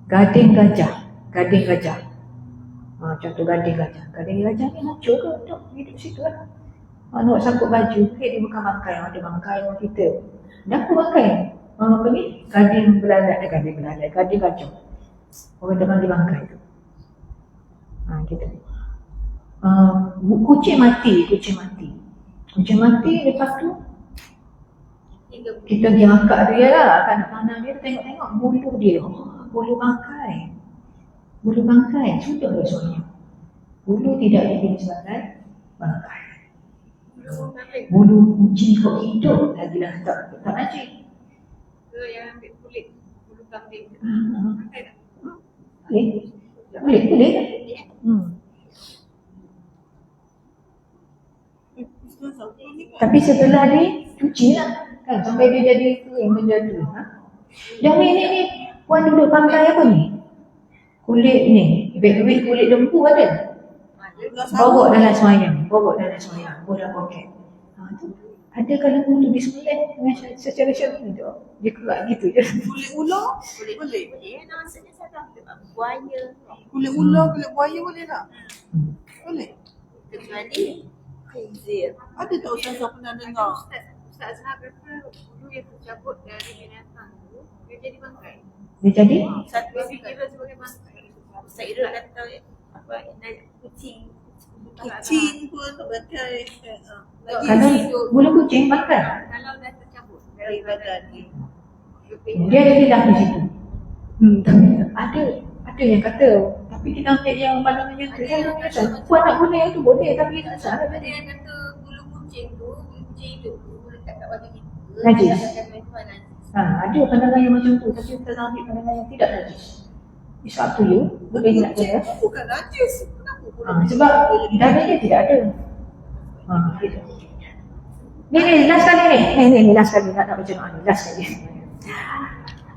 Gading gajah. Contoh gading gajah. Gading gajah ni hancur ke untuk hidup situ lah. Nak sangkut baju, dia bukan bangkai. Ada bangkai orang kita. Dan apa bangkai? Apa ni? Gading gajah. Orang dah panggil bangkai tu. Gitu. Kucing mati lepas tu kita pergi angkat dia lah, akan mana dia tengok bulu dia. Bulu bangkai. Sudah dah semuanya. Bulu tidak dipilih sebagai bangkai. Bulu kucing kau hidup lagi lah tak najis. Yang ambil kulit bulu kambing. Boleh. Tapi setelah dicuci lah kan, sampai dia jadi kering benda tu. Yang ni puan duduk pakai apa ni? Kulit ni, kulit lembu ada. Bawa dalam semayang, bawa dalam poket. Ada kalau ulu disembelih dengan secara syar'i tu. Dia kerak gitu je. Kulit ular? Boleh. Boleh. Boleh. Maksudnya saya tahu buaya. Kulit ular, kulit buaya boleh tak? Hmm. Boleh. Kecuali khinzir. Ada tak Ustazah pernah dengar? Ustaz Azhar kata bulu yang tercabut dari binatang tu dia jadi bangkai. Dia jadi Satu Dia dikira sebagai bangkai. saya dulu kata apa kucing. Kucing pun pakai lagi kalau bulu kucing makan. Kalau dah tercabut dari badan ni. Dia ada tidak di situ. Tapi ada yang kata tapi kita ambil yang pandangan yang tu kan puan nak guna yang tu boleh tapi tak salah Ada yang kata bulu kucing hidup tu lekat kat badan kita. Najis. Kata Tuhan najis. ada pandangan yang macam tu tapi kita ambil pandangan yang tidak najis. It's up to you. Boleh nak guna. Bukan najis. Kenapa pula? Sebab dada dia tidak ada. Gitu. Ni last kali ni last kali nak baca doa ni last kali.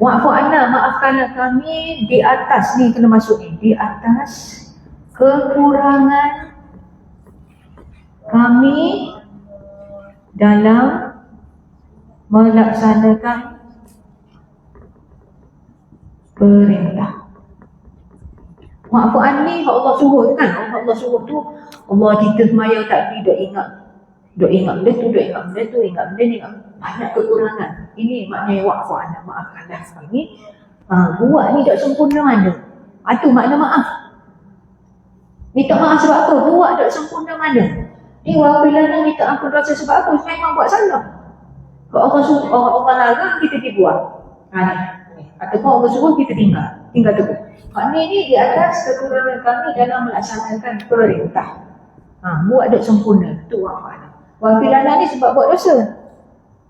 Wa'fu anna, maafkanlah kami di atas ni kena masuk ni di atas kekurangan kami dalam melaksanakan perintah. Wa'fu anni Allah suruh tu kan. Allah suruh tu Allah kita semaya tak dok ingat benda tu, ingat benda ni, banyak kekurangan. Ini maknanya wa'fu anna, maafkanlah kami. Buat ni tak sempurna mana? Itu makna maaf. Minta maaf sebab apa? Buat tak sempurna mana? Ni wafilah minta ampun dosa sebab apa? Memang buat salah. Kalau Allah suruh, Allah larang kita dibuat. Ataupun Allah suruh kita tinggal teguh. Maknanya ni di atas kekurangan kami dalam melaksanakan perintah. Buat tak sempurna. Itu wa'fu anna. Wafilana ni sebab buat dosa.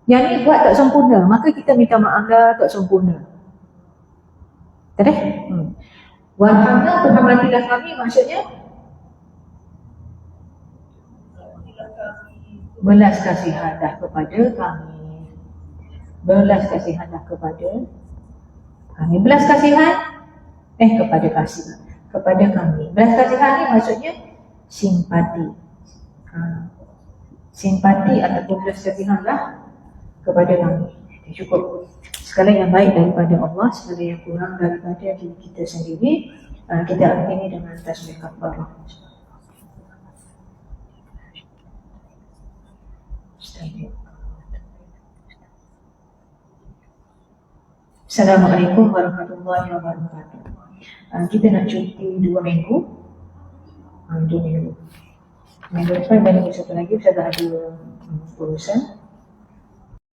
Yang ni buat tak sempurna, maka kita minta maaf dah tak sempurna. Tak ada? Warhamna, berhamatilah kami maksudnya belas kasihanlah kepada kami. Belas kasihanlah kepada kami. Belas kasihan kepada kasih. Kepada kami. Belas kasihan ni maksudnya simpati. Simpati ataupun belas kasihanlah kepada kami. Cukup. Segala yang baik daripada Allah, segala yang kurang daripada diri kita sendiri. Kita akhiri dengan tasbih kafarah. Assalamualaikum warahmatullahi wabarakatuh. Kita nak cuti 2 minggu. 2 minggu. Minggu depan dan minggu satu lagi saya dah ada urusan.